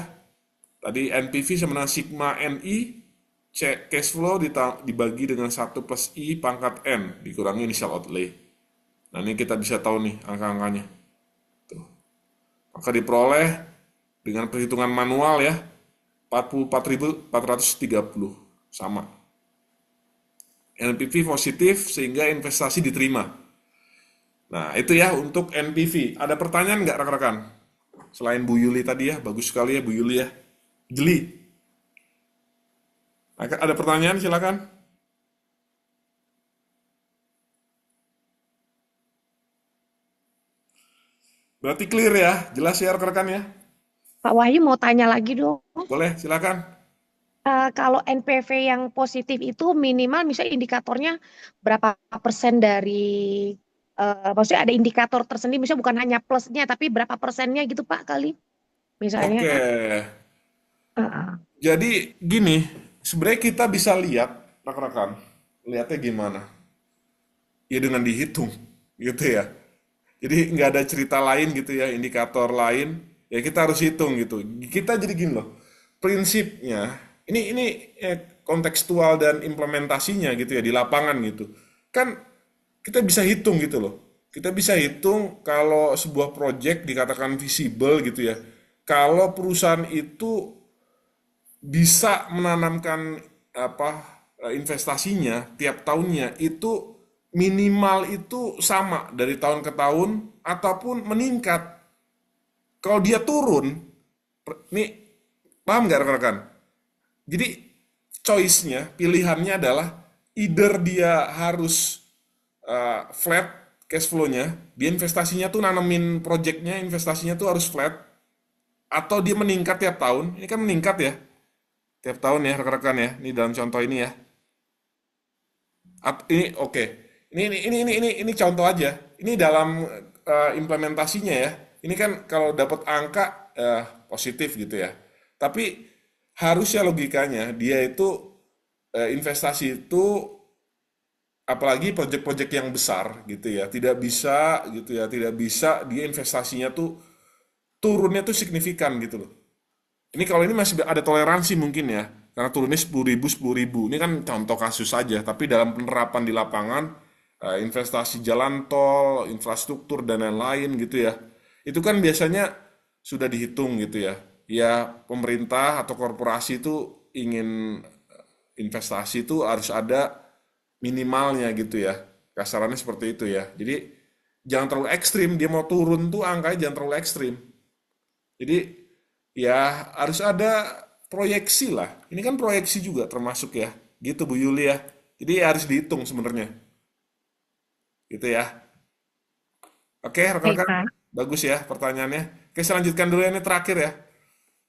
Tadi NPV sama dengan sigma NI cash flow dibagi dengan 1 plus I pangkat N dikurangi initial outlay. Nah, ini kita bisa tahu nih angka-angkanya. Tuh. Maka diperoleh dengan perhitungan manual ya 44.430 sama. NPV positif sehingga investasi diterima. Nah, itu ya untuk NPV. Ada pertanyaan nggak rekan-rekan? Selain Bu Yuli tadi ya, bagus sekali ya Bu Yuli ya. Jeli. Ada pertanyaan silakan. Berarti clear ya, jelas ya rekan-rekan ya. Pak Wahyu mau tanya lagi dong. Boleh, silakan. Kalau NPV yang positif itu minimal misalnya indikatornya berapa persen dari maksudnya ada indikator tersendiri misalnya bukan hanya plusnya tapi berapa persennya gitu Pak kali misalnya. Oke. Uh, Jadi gini, sebenarnya kita bisa lihat rekan-rekan, lihatnya gimana? Ya dengan dihitung, gitu ya. Jadi nggak ada cerita lain gitu ya, indikator lain. Ya kita harus hitung gitu. Kita jadi gini loh, prinsipnya ini kontekstual dan implementasinya gitu ya di lapangan gitu. Kan kita bisa hitung gitu loh. Kita bisa hitung kalau sebuah project dikatakan visible gitu ya. Kalau perusahaan itu bisa menanamkan investasinya tiap tahunnya itu minimal itu sama dari tahun ke tahun ataupun meningkat. Kalau dia turun, nih paham nggak rekan-rekan? Jadi choice-nya, pilihannya adalah either dia harus flat cash flow-nya, dia investasinya tuh nanemin project-nya, investasinya tuh harus flat, atau dia meningkat tiap tahun. Ini kan meningkat ya, tiap tahun ya rekan-rekan ya. Ini dalam contoh ini ya. Ini oke. Ini contoh aja. Ini dalam implementasinya ya. Ini kan kalau dapat angka positif gitu ya. Tapi harusnya logikanya dia itu investasi itu apalagi proyek-proyek yang besar gitu ya. Tidak bisa gitu ya, tidak bisa dia investasinya tuh turunnya tuh signifikan gitu loh. Ini kalau ini masih ada toleransi mungkin ya. karena turunnya 10.000. Ini kan contoh kasus saja, tapi dalam penerapan di lapangan, investasi jalan tol, infrastruktur, dan lain-lain gitu ya, itu kan biasanya sudah dihitung gitu ya. Ya, pemerintah atau korporasi itu ingin investasi itu harus ada minimalnya gitu ya. Kasarannya seperti itu ya. Jadi jangan terlalu ekstrim, dia mau turun tuh angkanya jangan terlalu ekstrim. Jadi ya harus ada proyeksi lah. Ini kan proyeksi juga termasuk ya. Gitu Bu Yuli ya. Jadi harus dihitung sebenarnya. Gitu ya. Oke, Baik, rekan-rekan. Pak. Bagus ya pertanyaannya. Oke, saya lanjutkan dulu ya, ini terakhir ya.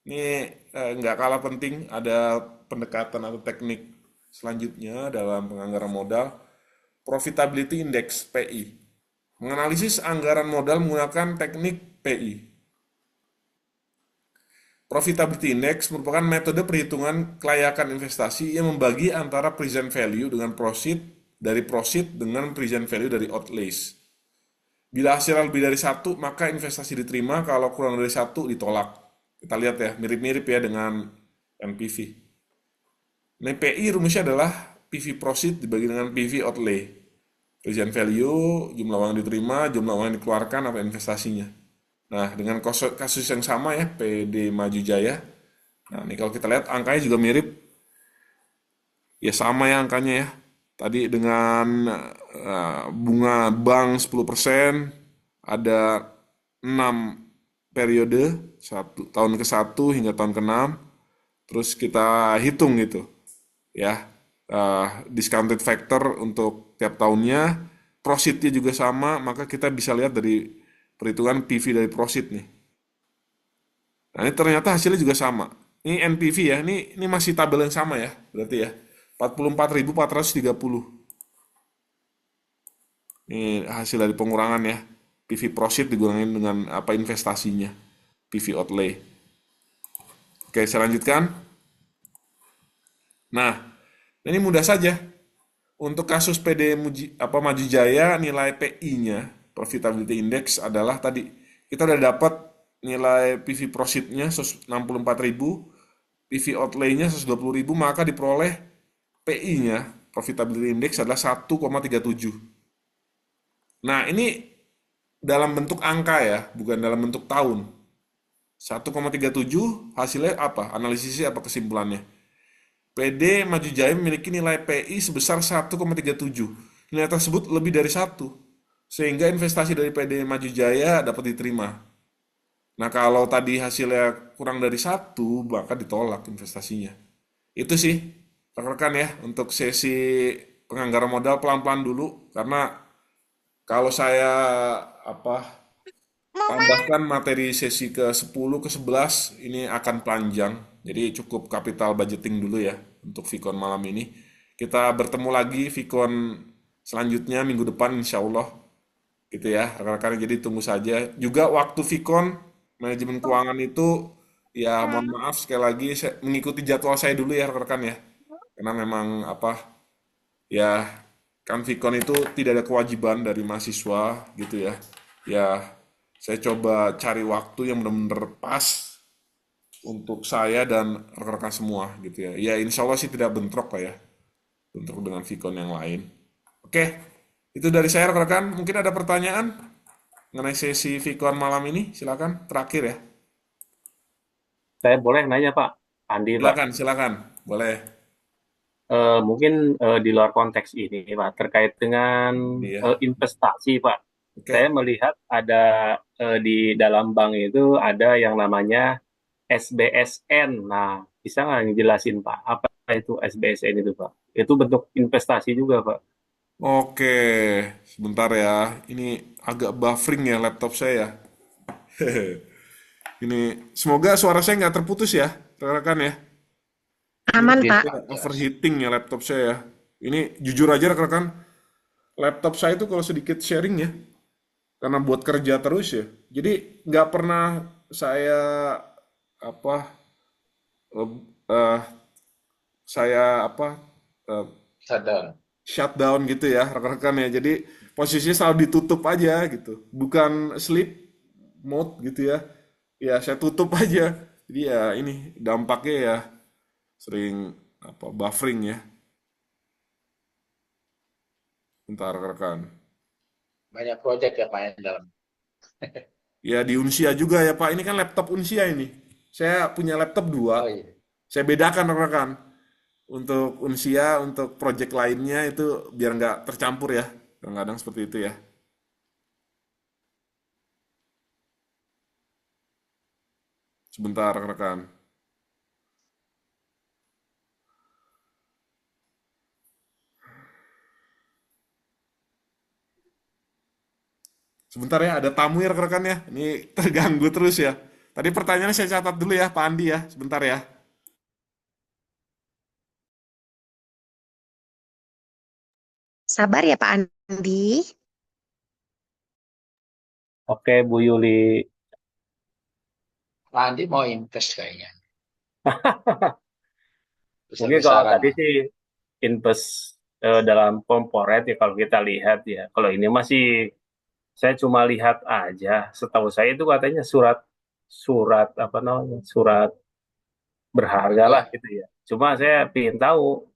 Ini nggak kalah penting, ada pendekatan atau teknik selanjutnya dalam penganggaran modal. Profitability Index, PI. Menganalisis anggaran modal menggunakan teknik PI. Profitability Index merupakan metode perhitungan kelayakan investasi yang membagi antara present value dengan profit dengan present value dari outlays. Bila hasilnya lebih dari 1, maka investasi diterima, kalau kurang dari 1 ditolak. Kita lihat ya, mirip-mirip ya dengan NPV. Nah, PI rumusnya adalah PV profit dibagi dengan PV outlay. Present value, jumlah uang yang diterima, jumlah uang yang dikeluarkan, apa investasinya. Nah, dengan kasus yang sama ya, PD Maju Jaya. Nah, ini kalau kita lihat angkanya juga mirip. Ya sama ya angkanya ya. Tadi dengan bunga bank 10%, ada 6 periode, tahun ke-1 hingga tahun ke-6. Terus kita hitung gitu. Ya, discounted factor untuk tiap tahunnya, profitnya juga sama, maka kita bisa lihat dari perhitungan PV dari profit nih. Nah, ini ternyata hasilnya juga sama. Ini NPV ya, ini masih tabel yang sama ya, berarti ya. 44.430. Ini hasil dari pengurangan ya. PV profit digurangin dengan apa investasinya. PV outlay. Oke, saya lanjutkan. Nah, ini mudah saja. Untuk kasus PD Maju Jaya, nilai PI-nya, Profitability Index, adalah tadi kita udah dapat nilai PV profit-nya 64.000, PV outlay-nya 120.000, maka diperoleh PI-nya, Profitability Index, adalah 1,37. Nah, ini dalam bentuk angka ya, bukan dalam bentuk tahun. 1,37 hasilnya apa? Analisisnya apa kesimpulannya? PD Maju Jaya memiliki nilai PI sebesar 1,37. Nilai tersebut lebih dari 1. Sehingga investasi dari PD Maju Jaya dapat diterima. Nah, kalau tadi hasilnya kurang dari 1, maka ditolak investasinya. Itu sih rekan-rekan ya, untuk sesi penganggaran modal pelan-pelan dulu, karena kalau saya tambahkan materi sesi ke-10, ke-11, ini akan panjang, jadi cukup capital budgeting dulu ya untuk Vicon malam ini. Kita bertemu lagi Vicon selanjutnya minggu depan insya Allah, gitu ya rekan-rekan, jadi tunggu saja. Juga waktu Vicon manajemen keuangan itu, ya mohon maaf sekali lagi, saya mengikuti jadwal saya dulu ya rekan-rekan ya. Karena memang ya kan Vicon itu tidak ada kewajiban dari mahasiswa gitu ya. Ya saya coba cari waktu yang benar-benar pas untuk saya dan rekan-rekan semua gitu ya. Ya insya Allah sih tidak bentrok lah ya, bentrok dengan Vicon yang lain. Oke, itu dari saya rekan-rekan. Mungkin ada pertanyaan mengenai sesi Vicon malam ini, silakan terakhir ya. Saya boleh nanya Pak Andi Pak. Silakan, boleh. Mungkin di luar konteks ini Pak, terkait dengan Iya. investasi Pak. Oke. Saya melihat ada di dalam bank itu ada yang namanya SBSN. Nah, bisa nggak ngejelasin Pak, apa itu SBSN itu Pak? Itu bentuk investasi juga Pak. Oke, sebentar ya. Ini agak buffering ya laptop saya. Ini semoga suara saya nggak terputus ya, rekan-rekan ya. Aman, Ini Pak. overheating ya laptop saya ya. Ini jujur aja rekan-rekan, laptop saya itu kalau sedikit sharing ya, karena buat kerja terus ya. Jadi nggak pernah saya eh, shutdown gitu ya rekan-rekan ya. Jadi posisinya selalu ditutup aja gitu, bukan sleep mode gitu ya. Ya saya tutup aja. Jadi ya ini dampaknya ya sering apa buffering ya. Bentar rekan. Banyak proyek ya Pak yang dalam. Ya di Unsia juga ya Pak. Ini kan laptop Unsia ini. Saya punya laptop dua. Oh iya. Saya bedakan rekan. Untuk Unsia, untuk project lainnya itu biar nggak tercampur ya. Kadang-kadang seperti itu ya. Sebentar rekan. Sebentar ya, ada tamu ya rekan ya. Ini terganggu terus ya. Tadi pertanyaannya saya catat dulu ya, Pak Andi ya. Sebentar ya. Sabar ya Pak Andi. Oke, Bu Yuli. Pak Andi mau invest kayaknya. Mungkin kalau Besar-besaran. tadi sih invest dalam corporate ya kalau kita lihat ya. Kalau ini masih saya cuma lihat aja. Setahu saya itu katanya surat apa namanya? Surat berharga lah gitu ya. Cuma saya ingin tahu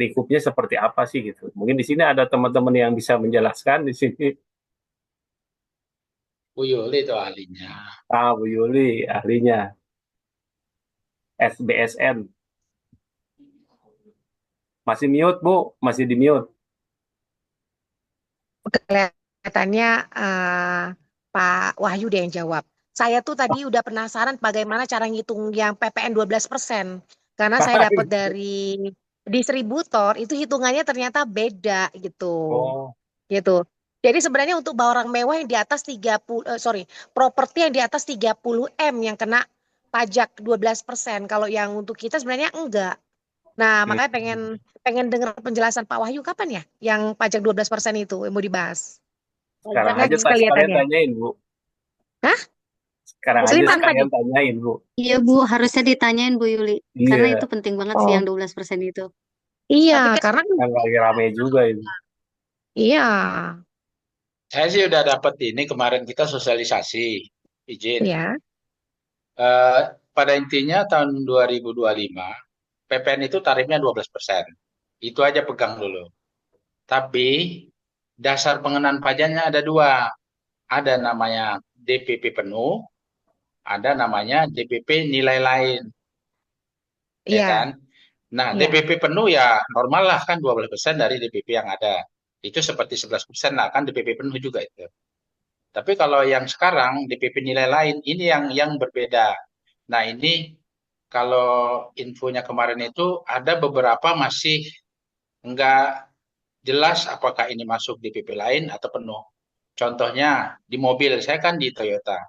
lingkupnya seperti apa sih gitu. Mungkin di sini ada teman-teman yang bisa menjelaskan di sini. Bu Yuli itu ahlinya. Bu Yuli ahlinya. SBSN. Masih mute, Bu? Masih di mute. Kelihatannya Pak Wahyu deh yang jawab. Saya tuh tadi udah penasaran bagaimana cara ngitung yang PPN 12%. Karena saya dapat dari distributor, itu hitungannya ternyata beda gitu. Oh. Gitu. Jadi sebenarnya untuk barang mewah yang di atas 30, properti yang di atas 30 M yang kena pajak 12%. Kalau yang untuk kita sebenarnya enggak. Nah, makanya pengen dengar penjelasan Pak Wahyu kapan ya yang pajak 12% itu yang mau dibahas. Sekarang aja Next kelihatannya. sekalian tanyain, Bu. Hah? Sekarang aja Sebentar sekalian tadi. tanyain, Bu. Iya Bu, harusnya ditanyain Bu Yuli. Karena Iya, itu penting banget sih Oh. yang 12% itu. Iya, Tapi kan karena yang lagi rame juga itu. iya. Saya sih udah dapat ini kemarin kita sosialisasi izin. Iya. Pada intinya tahun 2025 PPN itu tarifnya 12%. Itu aja pegang dulu. Tapi dasar pengenaan pajaknya ada dua. Ada namanya DPP penuh, ada namanya DPP nilai lain. Ya Iya. kan? Nah, Iya. DPP penuh ya normal lah kan 12% dari DPP yang ada. Itu seperti 11% lah kan DPP penuh juga itu. Tapi kalau yang sekarang DPP nilai lain ini yang berbeda. Nah, ini kalau infonya kemarin itu ada beberapa masih enggak jelas apakah ini masuk DPP lain atau penuh. Contohnya di mobil, saya kan di Toyota.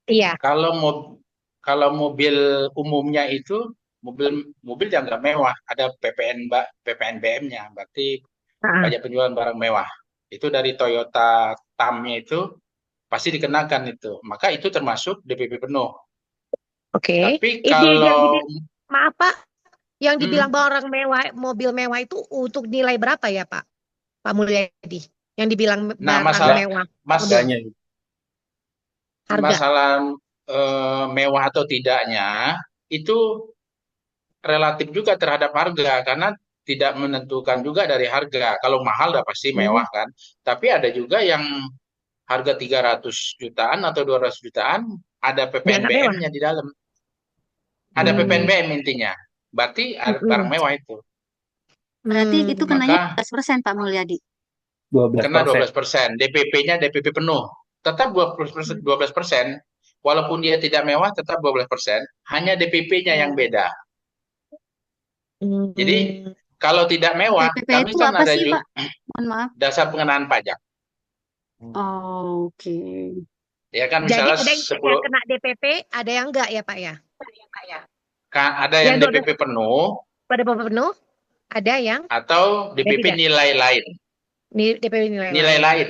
Iya. Kalau mobil umumnya itu mobil yang nggak mewah, ada PPNBM-nya, berarti pajak penjualan barang mewah. Itu dari Toyota TAM-nya itu pasti dikenakan itu. Maka itu termasuk DPP penuh. Oke. Tapi Ini yang kalau maaf Pak, yang dibilang barang mewah, mobil mewah itu untuk nilai berapa ya Pak? Pak Mulyadi, yang dibilang nah barang mewah. Harganya. Harga. Masalah mewah atau tidaknya itu relatif juga terhadap harga karena tidak menentukan juga dari harga. Kalau mahal udah pasti mewah kan. Tapi ada juga yang harga 300 jutaan atau 200 jutaan ada PPNBM-nya di dalam. Ada PPNBM intinya. Berarti barang mewah itu. Berarti itu kenanya 12% Pak Mulyadi. 12%. Kena 12%. DPP-nya DPP penuh. Tetap 12%. Walaupun dia tidak mewah tetap 12%. Hanya DPP-nya yang beda. Jadi kalau tidak mewah, DPP kami itu kan apa ada sih, juga Pak? Mohon maaf. dasar pengenaan pajak. Oh, oke. Ya kan Jadi misalnya ada yang kena DPP, ada yang enggak ya Pak ya? Ada yang DPP penuh, pada DPP penuh, ada yang atau DPP nilai lain. DPP Nilai lain.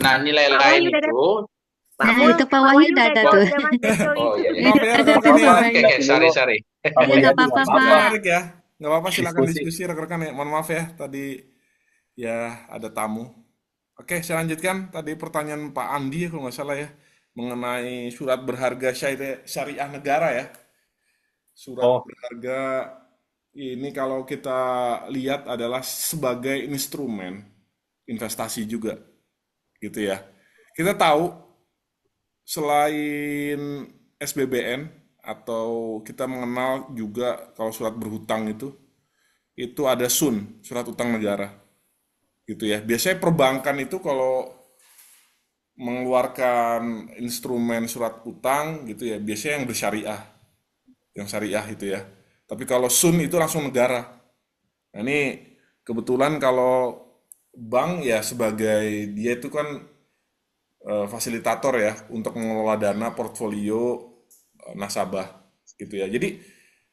Nah, nilai lain itu itu Pak Wahyu udah ada tuh. Oh iya. Maaf ya rekan-rekan ya. Oke, sorry. Nggak apa-apa, Pak. Menarik ya. Nggak apa-apa, silakan diskusi rekan-rekan ya. Mohon maaf ya, tadi ya ada tamu. Oke, saya lanjutkan. Tadi pertanyaan Pak Andi ya, kalau nggak salah ya, mengenai surat berharga syariah negara ya. Surat Oh, berharga ini kalau kita lihat adalah sebagai instrumen investasi juga, gitu ya. Kita tahu selain SBBN atau kita mengenal juga kalau surat berhutang itu ada SUN, surat utang negara, gitu ya. Biasanya perbankan itu kalau mengeluarkan instrumen surat utang gitu ya, biasanya yang syariah itu ya. Tapi kalau SUN itu langsung negara. Nah ini kebetulan kalau bank ya sebagai dia itu kan fasilitator ya untuk mengelola dana portfolio nasabah gitu ya. Jadi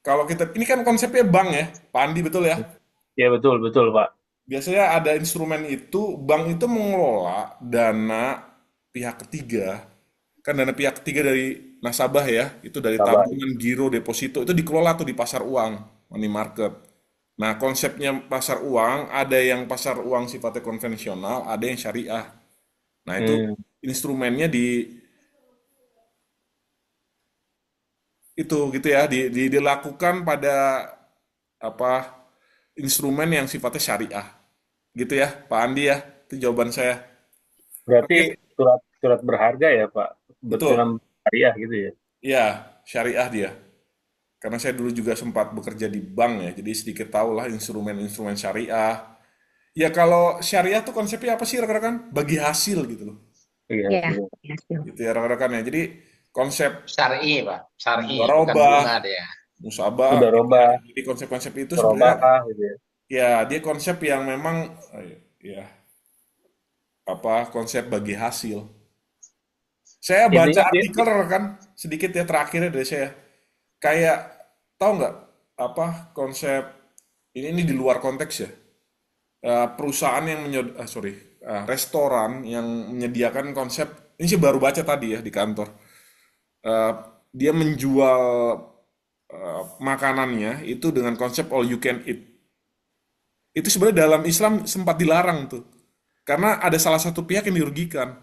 kalau kita ini kan konsepnya bank ya, Pak Andi betul ya? ya betul Pak. Biasanya ada instrumen itu, bank itu mengelola dana pihak ketiga, kan dana pihak ketiga dari nasabah ya, itu dari Sabar. tabungan, giro, deposito, itu dikelola tuh di pasar uang, money market. Nah, konsepnya pasar uang, ada yang pasar uang sifatnya konvensional, ada yang syariah. Nah, itu Hmm. instrumennya itu gitu ya, dilakukan pada apa instrumen yang sifatnya syariah. Gitu ya, Pak Andi ya. Itu jawaban saya. Berarti Oke, surat berharga ya Pak, betul. dengan syariah gitu ya. Iya, syariah dia. Karena saya dulu juga sempat bekerja di bank ya, jadi sedikit tahu lah instrumen-instrumen syariah. Ya kalau syariah tuh konsepnya apa sih rekan-rekan? Bagi hasil gitu loh. Iya, Ya, iya. hasil. Gitu ya rekan-rekan ya. Jadi konsep Syar'i, Pak. Syar'i, bukan mudharabah, bunga dia. musabah, Udah gitu ya. robah, Jadi konsep-konsep itu sebenarnya robah gitu ya. ya dia konsep yang memang ya apa konsep bagi hasil. Saya baca Intinya artikel rekan sedikit ya terakhirnya dari saya. Kayak tahu nggak apa konsep ini di luar konteks ya. Perusahaan yang restoran yang menyediakan konsep ini sih baru baca tadi ya di kantor. Eh, Dia menjual makanannya itu dengan konsep all you can eat. Itu sebenarnya dalam Islam sempat dilarang tuh. Karena ada salah satu pihak yang dirugikan.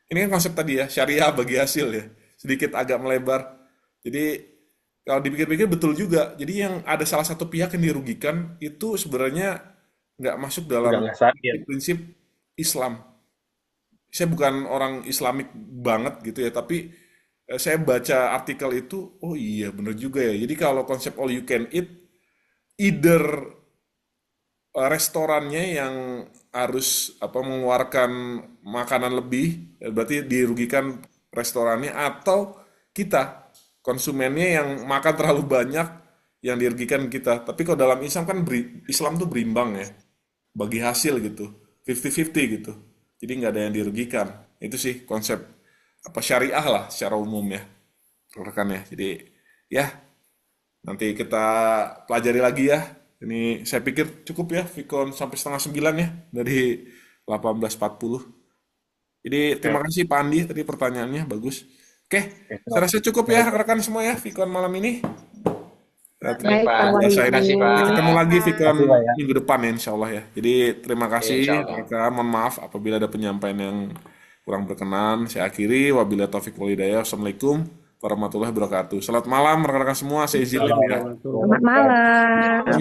Ini kan konsep tadi ya, syariah bagi hasil ya. Sedikit agak melebar. Jadi kalau dipikir-pikir betul juga. Jadi yang ada salah satu pihak yang dirugikan itu sebenarnya nggak masuk udah dalam nggak sakit. prinsip Islam. Saya bukan orang Islamik banget gitu ya, tapi saya baca artikel itu, oh iya bener juga ya. Jadi kalau konsep all you can eat, either restorannya yang harus apa mengeluarkan makanan lebih, berarti dirugikan restorannya atau kita konsumennya yang makan terlalu banyak yang dirugikan kita. Tapi kalau dalam Islam kan Islam tuh berimbang ya, bagi hasil gitu, 50-50 gitu. Jadi nggak ada yang dirugikan. Itu sih konsep apa syariah lah secara umum ya, rekan ya. Jadi ya nanti kita pelajari lagi ya. Ini saya pikir cukup ya, Vicon sampai setengah 9 ya, dari 18.40. Jadi terima kasih Pak Andi, tadi pertanyaannya bagus. Oke, saya rasa cukup ya rekan-rekan semua ya, Vicon malam ini. Baik, Pak Pak. Biasa ini. Makasih, Pak. Ketemu lagi Vicon Makasih, Pak, ya. minggu depan ya insya Allah ya. Jadi terima kasih Insya Allah. rekan, mohon maaf apabila ada penyampaian yang kurang berkenan. Saya akhiri, wabillahi taufiq wal hidayah. Wassalamualaikum warahmatullahi wabarakatuh. Selamat malam rekan-rekan semua, saya izin ya. Selamat malam.